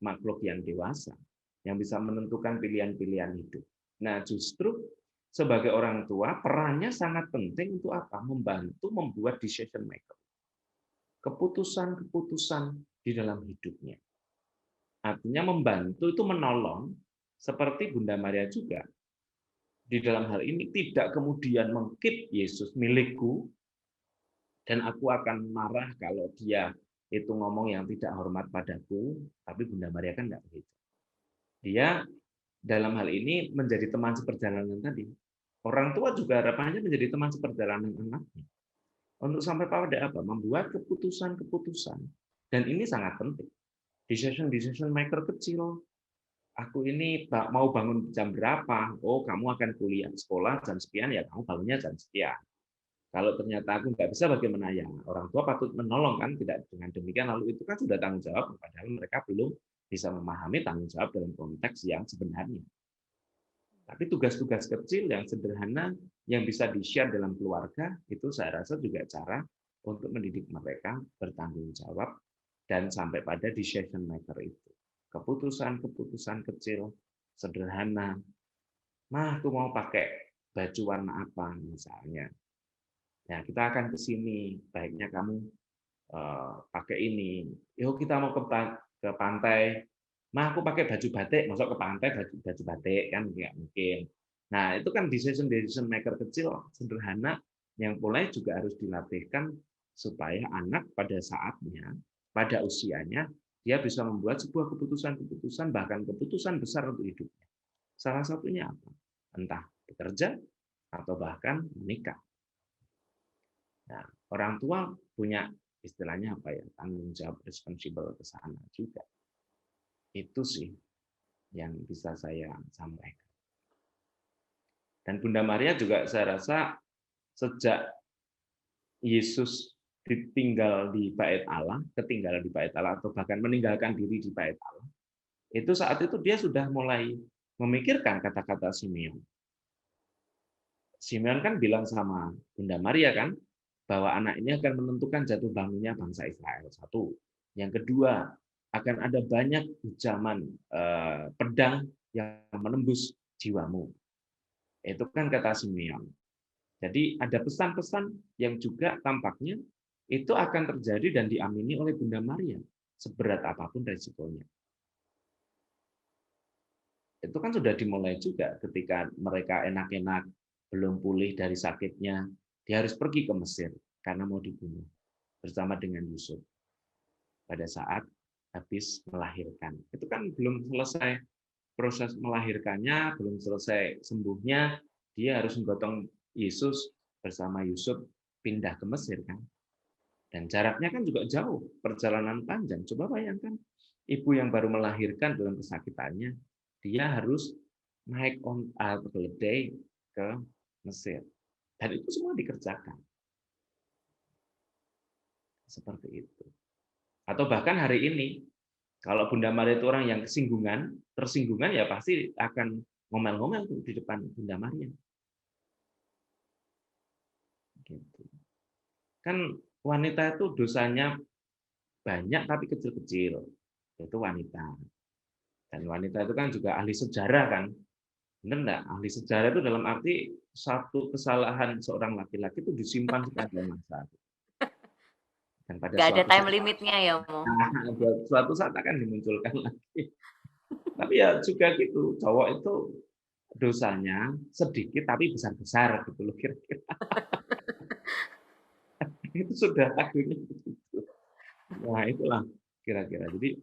makhluk yang dewasa yang bisa menentukan pilihan-pilihan hidup. Nah, justru sebagai orang tua perannya sangat penting untuk apa? Membantu membuat decision maker. Keputusan-keputusan di dalam hidupnya. Artinya membantu itu menolong, seperti Bunda Maria juga. Di dalam hal ini tidak kemudian mengkeep Yesus milikku, dan aku akan marah kalau dia itu ngomong yang tidak hormat padaku, tapi Bunda Maria kan enggak begitu. Dia dalam hal ini menjadi teman seperjalanan tadi. Orang tua juga harapannya menjadi teman seperjalanan anaknya. Untuk sampai pada apa? Membuat keputusan-keputusan. Dan ini sangat penting. Decision maker kecil. Aku ini mau bangun jam berapa? Oh, kamu akan kuliah sekolah jam sekian, ya kamu bangunnya jam sekian. Kalau ternyata aku nggak bisa, bagaimana ya? Orang tua patut menolong kan? Tidak dengan demikian, lalu itu kan sudah tanggung jawab, padahal mereka belum bisa memahami tanggung jawab dalam konteks yang sebenarnya. Tapi tugas-tugas kecil yang sederhana yang bisa di-share dalam keluarga, itu saya rasa juga cara untuk mendidik mereka bertanggung jawab dan sampai pada decision maker itu. Keputusan-keputusan kecil, sederhana. Mah, aku mau pakai baju warna apa misalnya. Ya, kita akan ke sini, baiknya kamu pakai ini. Yuk kita mau ke pantai. Mah, aku pakai baju batik, masuk ke pantai baju batik kan nggak mungkin. Nah, itu kan decision maker kecil sederhana yang mulai juga harus dilatihkan supaya anak pada saatnya, pada usianya, dia bisa membuat sebuah keputusan-keputusan, bahkan keputusan besar untuk hidupnya. Salah satunya apa? Entah bekerja atau bahkan menikah. Nah, orang tua punya istilahnya apa ya, tanggung jawab, responsible ke sana juga. Itu sih yang bisa saya sampaikan. Dan Bunda Maria juga saya rasa sejak Yesus ketinggalan di bait Allah atau bahkan meninggalkan diri di bait Allah, itu saat itu dia sudah mulai memikirkan kata-kata Simeon. Simeon kan bilang sama Bunda Maria kan, bahwa anak ini akan menentukan jatuh bangunnya bangsa Israel. Satu. Yang kedua, akan ada banyak zaman pedang yang menembus jiwamu. Itu kan kata Simeon. Jadi ada pesan-pesan yang juga tampaknya itu akan terjadi dan diamini oleh Bunda Maria, seberat apapun resikonya. Itu kan sudah dimulai juga ketika mereka enak-enak belum pulih dari sakitnya, dia harus pergi ke Mesir karena mau dibunuh bersama dengan Yusuf pada saat habis melahirkan. Itu kan belum selesai proses melahirkannya, belum selesai sembuhnya, dia harus menggotong Yesus bersama Yusuf pindah ke Mesir kan. Dan jaraknya kan juga jauh, perjalanan panjang. Coba bayangkan, ibu yang baru melahirkan dalam kesakitannya, dia harus naik on holiday ke Mesir. Dan itu semua dikerjakan. Seperti itu. Atau bahkan hari ini, kalau Bunda Maria itu orang yang tersinggungan ya pasti akan ngomel-ngomel tuh di depan Bunda Maria. Gitu. Kan wanita itu dosanya banyak tapi kecil-kecil, itu wanita. Dan wanita itu kan juga ahli sejarah kan, benar nggak? Ahli sejarah itu dalam arti satu kesalahan seorang laki-laki itu disimpan sepanjang masa. Dan pada Nggak ada suatu time saat, limitnya ya, Mo. suatu saat akan dimunculkan lagi. Tapi ya juga gitu, cowok itu dosanya sedikit tapi besar-besar gitu loh kira-kira. Itu sudah takdirnya begitu. Nah itulah kira-kira. Jadi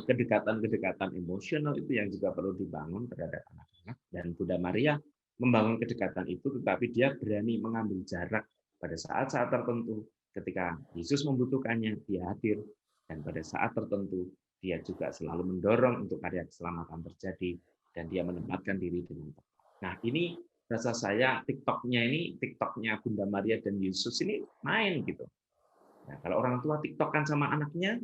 kedekatan-kedekatan emosional itu yang juga perlu dibangun terhadap anak-anak, dan Bunda Maria membangun kedekatan itu, tetapi dia berani mengambil jarak pada saat-saat tertentu. Ketika Yesus membutuhkannya, dia hadir, dan pada saat tertentu dia juga selalu mendorong untuk karya keselamatan terjadi, dan dia menempatkan diri dengan tepat. Nah ini rasa saya TikToknya Bunda Maria dan Yesus ini main gitu. Nah, kalau orang tua TikTokan sama anaknya,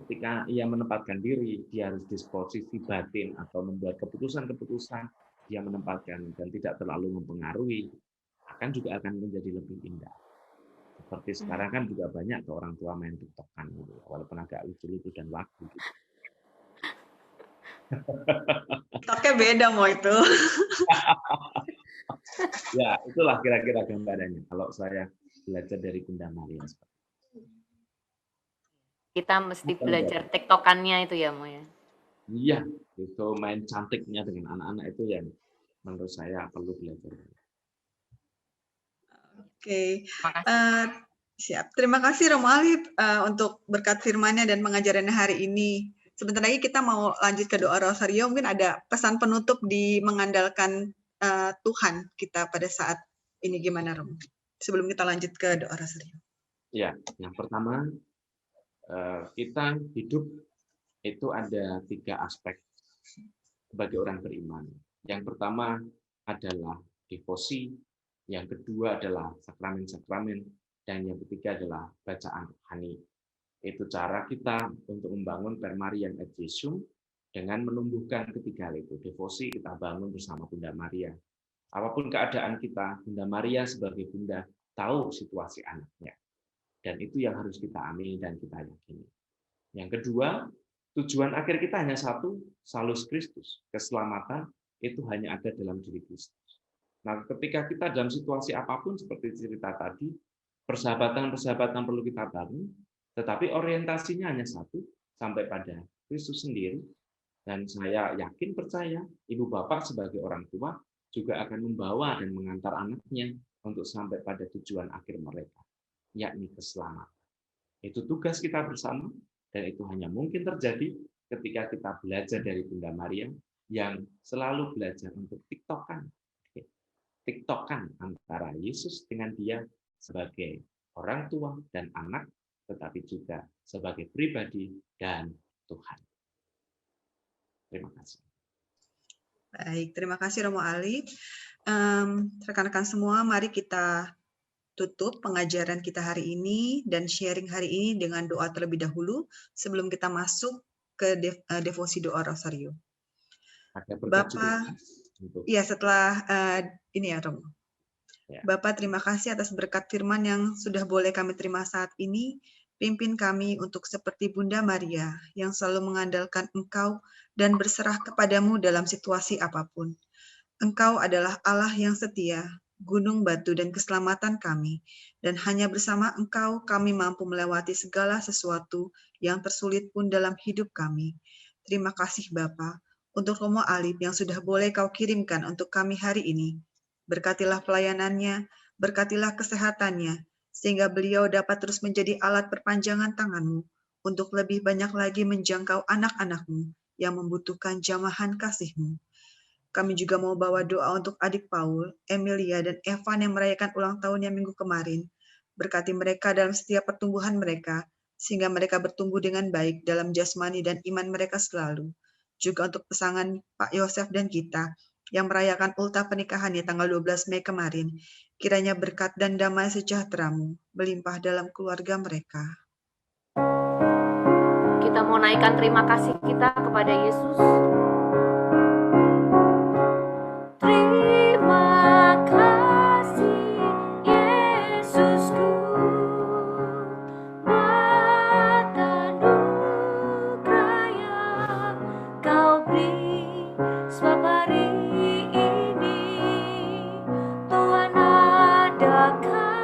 ketika ia menempatkan diri, dia harus disposisi batin atau membuat keputusan-keputusan, dia menempatkan dan tidak terlalu mempengaruhi, juga akan menjadi lebih indah. Seperti sekarang kan juga banyak ke orang tua main TikTokan gitu, walaupun agak lucu-lucu dan lagu gitu. TikToknya beda mau itu. Ya, itulah kira-kira gambarannya kalau saya belajar dari Bunda Maria. Kita mesti belajar TikTokannya itu ya, Mo ya. Iya, itu main cantiknya dengan anak-anak itu yang menurut saya perlu belajar. Oke, siap. Terima kasih Romo Alip untuk berkat firman-Nya dan pengajarannya hari ini. Sebentar lagi kita mau lanjut ke doa rosario. Mungkin ada pesan penutup di mengandalkan Tuhan kita pada saat ini, gimana Romo? Sebelum kita lanjut ke doa rosario. Ya, yang pertama, kita hidup itu ada 3 aspek sebagai orang beriman. Yang pertama adalah devosi, yang kedua adalah sakramen-sakramen, dan yang ketiga adalah bacaan rohani. Itu cara kita untuk membangun per Mariam et Jesum dengan menumbuhkan ketiga hal itu. Devosi kita bangun bersama Bunda Maria. Apapun keadaan kita, Bunda Maria sebagai Bunda tahu situasi anaknya. Dan itu yang harus kita amini dan kita yakini. Yang kedua, tujuan akhir kita hanya satu, salus Kristus. Keselamatan itu hanya ada dalam diri Kristus. Nah, ketika kita dalam situasi apapun seperti cerita tadi, persahabatan-persahabatan perlu kita bangun, tetapi orientasinya hanya satu, sampai pada Kristus sendiri. Dan saya yakin percaya, Ibu Bapak sebagai orang tua juga akan membawa dan mengantar anaknya untuk sampai pada tujuan akhir mereka, yakni keselamatan. Itu tugas kita bersama, dan itu hanya mungkin terjadi ketika kita belajar dari Bunda Maria yang selalu belajar untuk TikTokan antara Yesus dengan dia sebagai orang tua dan anak, tetapi juga sebagai pribadi dan Tuhan. Terima kasih. Baik, terima kasih Romo Ali. Rekan-rekan semua, mari kita tutup pengajaran kita hari ini dan sharing hari ini dengan doa terlebih dahulu sebelum kita masuk ke devosi doa rosario. Bapak, ya setelah ini ya Romo. Ya. Bapak, terima kasih atas berkat firman yang sudah boleh kami terima saat ini. Pimpin kami untuk seperti Bunda Maria yang selalu mengandalkan Engkau dan berserah kepadamu dalam situasi apapun. Engkau adalah Allah yang setia, gunung batu dan keselamatan kami, dan hanya bersama Engkau kami mampu melewati segala sesuatu yang tersulit pun dalam hidup kami. Terima kasih Bapa untuk Romo Alip yang sudah boleh Kau kirimkan untuk kami hari ini. Berkatilah pelayanannya, berkatilah kesehatannya, sehingga beliau dapat terus menjadi alat perpanjangan tangan-Mu untuk lebih banyak lagi menjangkau anak-anak-Mu yang membutuhkan jamahan kasih-Mu. Kami juga mau bawa doa untuk adik Paul, Emilia, dan Evan yang merayakan ulang tahunnya minggu kemarin. Berkati mereka dalam setiap pertumbuhan mereka, sehingga mereka bertumbuh dengan baik dalam jasmani dan iman mereka selalu. Juga untuk pasangan Pak Yosef dan kita, yang merayakan ultah pernikahannya tanggal 12 Mei kemarin. Kiranya berkat dan damai sejahtera-Mu melimpah dalam keluarga mereka. kita mau naikkan terima kasih kita kepada Yesus. Terima kasih Yesusku, buat anugerah yang Kau beri, sebab hari ini Tuhan adakan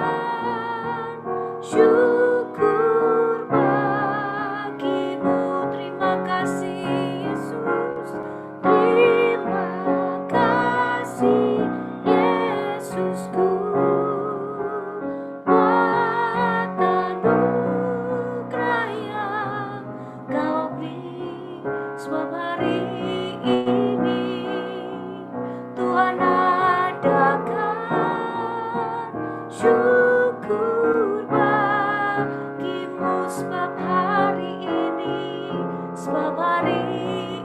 syukur bagimu. Terima kasih Yesus, terima kasih Yesusku, buat anugerah yang Kau beri, sebab hari ini Tuhan adakan syukur bagimu. Sebab hari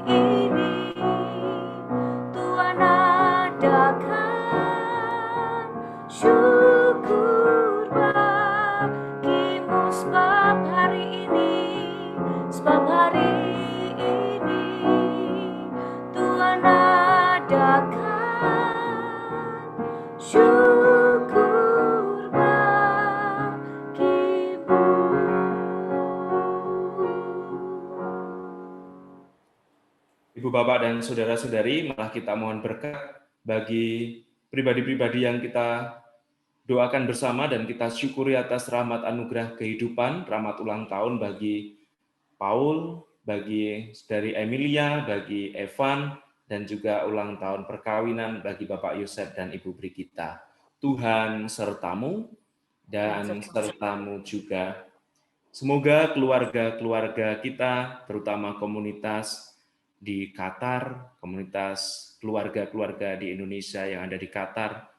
ini Tuhan adakan syukur bagimu. Sebab hari ini Tuhan adakan syukur bagimu. Ibu, Bapak, dan saudara-saudari, malah kita mohon berkat bagi pribadi-pribadi yang kita doakan bersama dan kita syukuri atas rahmat anugerah kehidupan, rahmat ulang tahun bagi Paul, bagi dari Emilia, bagi Evan, dan juga ulang tahun perkawinan bagi Bapak Yosef dan Ibu Brigita. Tuhan sertamu dan sertamu juga. Semoga keluarga-keluarga kita, terutama komunitas di Qatar, komunitas keluarga-keluarga di Indonesia yang ada di Qatar,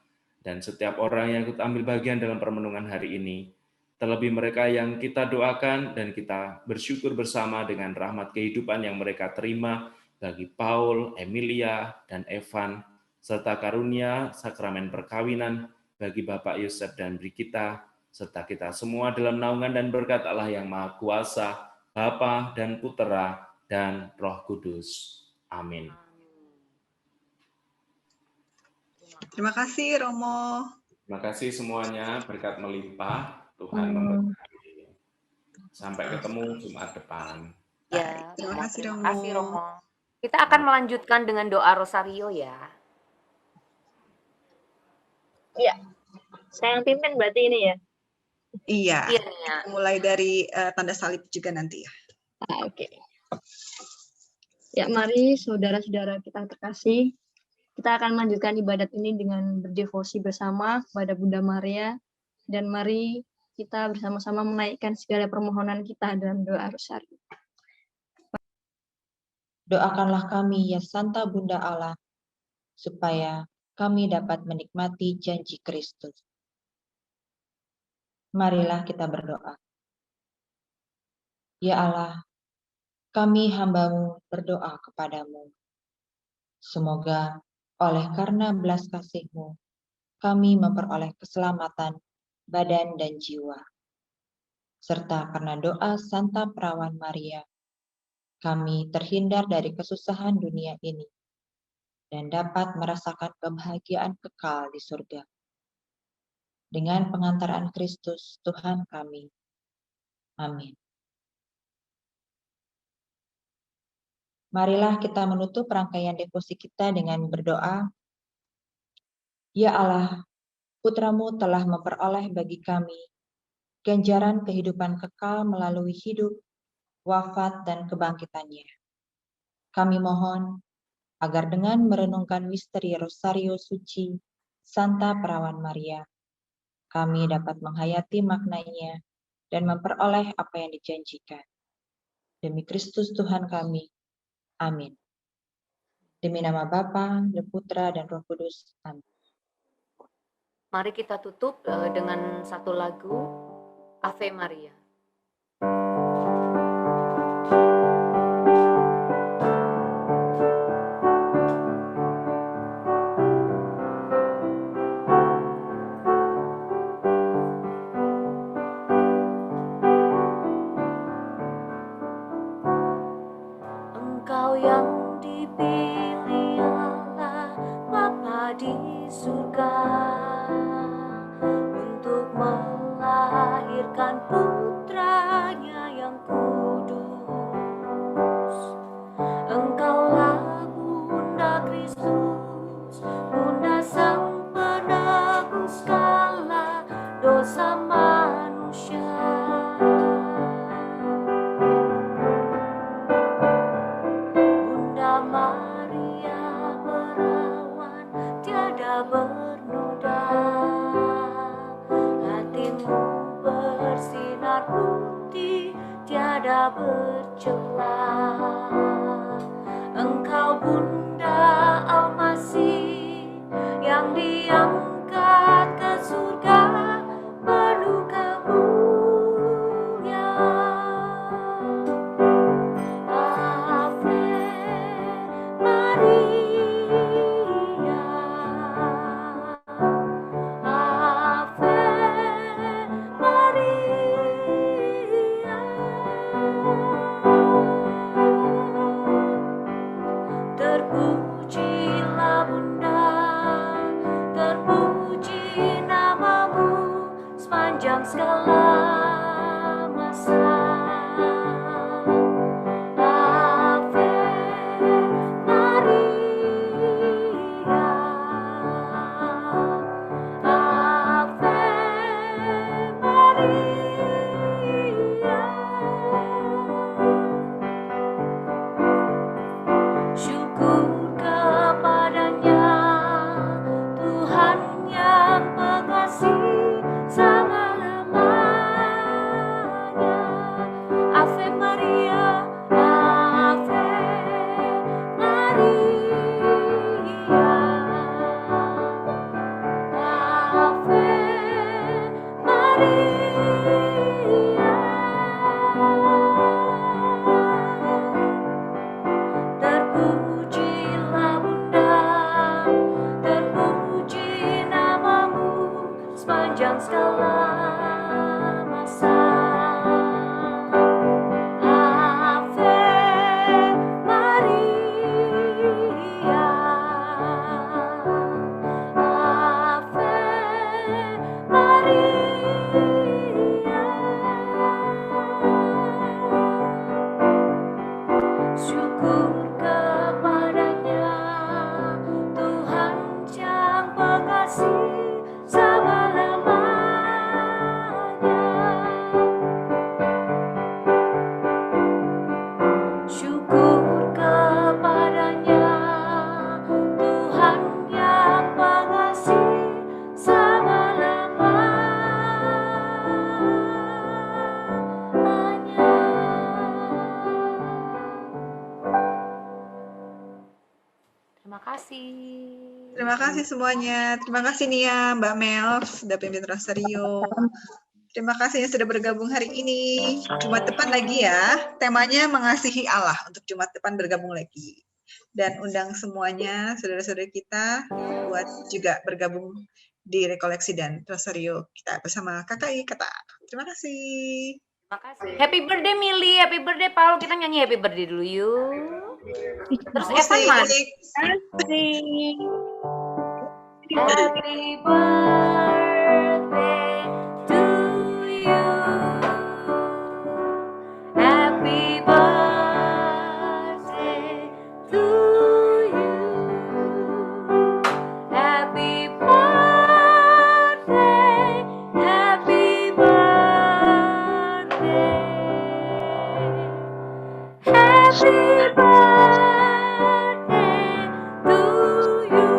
dan setiap orang yang ikut ambil bagian dalam permenungan hari ini, terlebih mereka yang kita doakan dan kita bersyukur bersama dengan rahmat kehidupan yang mereka terima bagi Paul, Emilia, dan Evan, serta karunia sakramen perkawinan bagi Bapak Yosef dan Brigita, serta kita semua dalam naungan dan berkat Allah yang Maha Kuasa, Bapa dan Putera dan Roh Kudus. Amin. Terima kasih Romo. Terima kasih semuanya, berkat melimpah, Tuhan memberkati. Sampai ketemu Jumat depan. Ya, Terima kasih, terima kasih Romo. Romo. Kita akan melanjutkan dengan doa Rosario ya. Iya. Saya yang pimpin berarti ini ya. Iya. Iya, Nia. Mulai dari tanda salib juga nanti ya. Oke. Ya, mari saudara-saudara kita terkasih, kita akan melanjutkan ibadat ini dengan berdevosi bersama kepada Bunda Maria, dan mari kita bersama-sama menaikkan segala permohonan kita dalam doa Rosario. Doakanlah kami, ya Santa Bunda Allah, supaya kami dapat menikmati janji Kristus. Marilah kita berdoa. Ya Allah, kami hamba-Mu berdoa kepadamu. Semoga oleh karena belas kasih-Mu, kami memperoleh keselamatan badan dan jiwa. Serta karena doa Santa Perawan Maria, kami terhindar dari kesusahan dunia ini dan dapat merasakan kebahagiaan kekal di surga. Dengan pengantaran Kristus Tuhan kami. Amin. Marilah kita menutup rangkaian devosi kita dengan berdoa. Ya Allah, Putra-Mu telah memperoleh bagi kami ganjaran kehidupan kekal melalui hidup, wafat, dan kebangkitannya. Kami mohon agar dengan merenungkan misteri Rosario Suci Santa Perawan Maria, kami dapat menghayati maknanya dan memperoleh apa yang dijanjikan. Demi Kristus Tuhan kami. Amin. Demi nama Bapa, dan Putra, dan Roh Kudus. Amin. Mari kita tutup dengan satu lagu, Ave Maria. surga untuk melahirkan putranya yang kudus. Engkaulah Bunda Kristus, Bunda Sang Penebus segala dosa manusia. Bunda Maria perawan tiada bernoda, hatimu bersinar putih tiada bercela. Engkau Bunda Almasih yang diangkat ke surga penuh kemuliaan. Ave Maria, Ave Maria. Terpujilah Bunda, terpuji namamu sepanjang segala masa. Ave Maria, Ave Maria. Syukur kepadanya, Tuhan yang pengasih selama-lamanya. Ave Maria, Ave Maria, Ave Maria. Terpujilah Bunda, terpuji namamu sepanjang segala masa. Ave Maria, Ave Maria. Syukur kepadanya, Tuhan yang pengasih selama-lamanya. Syukur kepadanya, Tuhan yang pengasih selama-lamanya. Terima kasih. Terima kasih semuanya. Terima kasih Nia, Mbak Mel, sudah pimpin Rosario. Terima kasih yang sudah bergabung hari ini. Jumat depan lagi ya. Temanya mengasihi Allah. Untuk Jumat depan bergabung lagi. Dan undang semuanya, saudara-saudara kita, buat juga bergabung di rekoleksi dan Rosario kita bersama KKI Kata. Terima kasih. Terima kasih. Happy birthday Mili, happy birthday Paul. Kita nyanyi happy birthday dulu yuk. Terus Evan mana? Happy birthday to you. Happy birthday to you. Happy birthday, happy birthday. Happy birthday to you.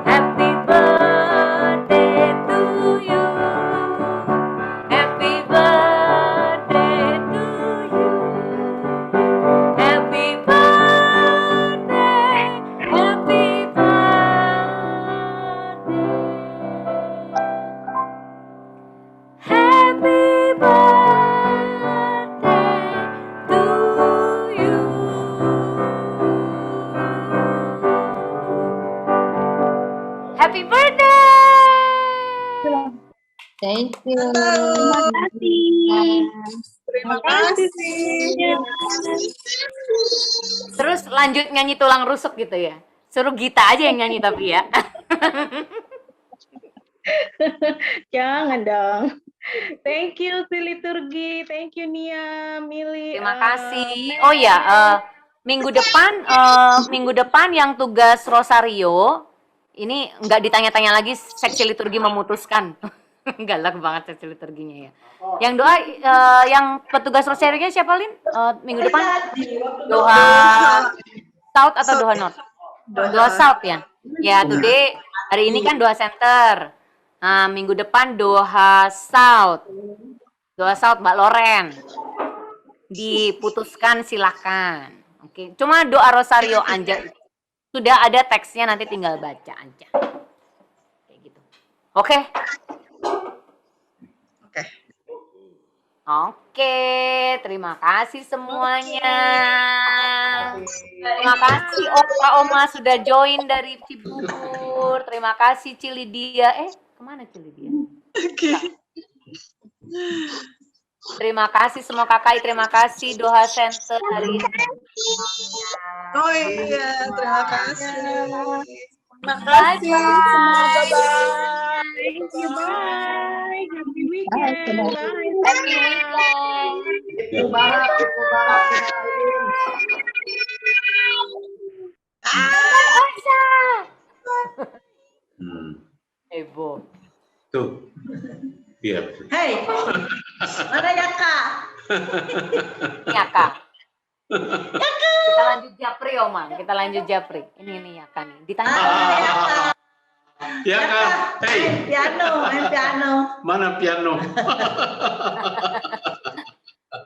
Happy birthday to you. Happy birthday to you. Happy birthday, happy birthday. Happy birthday to you. Happy birthday. Thank you. Terima kasih. Terus lanjut nyanyi tulang rusuk gitu ya. Suruh Gita aja yang nyanyi tapi ya. Jangan dong. Thank you si liturgi, thank you Nia, Mili. Terima kasih. Oh ya, minggu depan yang tugas Rosario ini nggak ditanya-tanya lagi, seksi liturgi memutuskan. Galak banget seksi liturginya ya. Yang doa, yang petugas Rosario siapa Lin? Minggu depan? Doa South atau Doa North? Doa South ya. Ya, today hari ini kan Doa Center. Nah, minggu depan Doa South. Doa South Mbak Loren. Diputuskan silakan. Oke, cuma doa Rosario Anja sudah ada teksnya, nanti tinggal baca aja. Kayak gitu. Oke. Oke, terima kasih semuanya. Terima kasih Opa Oma sudah join dari Cibubur. Terima kasih Cilidia. Kemana Cilidia? Oke. Terima kasih semua kakak. Terima kasih Doha Center hari ini. Oh iya, terima kasih. Terima kasih. Semoga bye. Thank you. Bye. Happy weekend. Bye. Happy weekend. Heboh. Tuh. Iya. Hey, mana Yaka? Yaka. Kita lanjut Japri, Oma. Kita lanjut Japri. Ini Yaka nih. Ditanya. Yaka. Hey. Piano, main piano. Mana piano?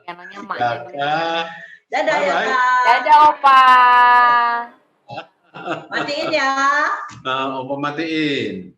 Pianonya Mak. Yaka. Dadah Yaka. Dadah Opa. Matiin ya. Opa matiin.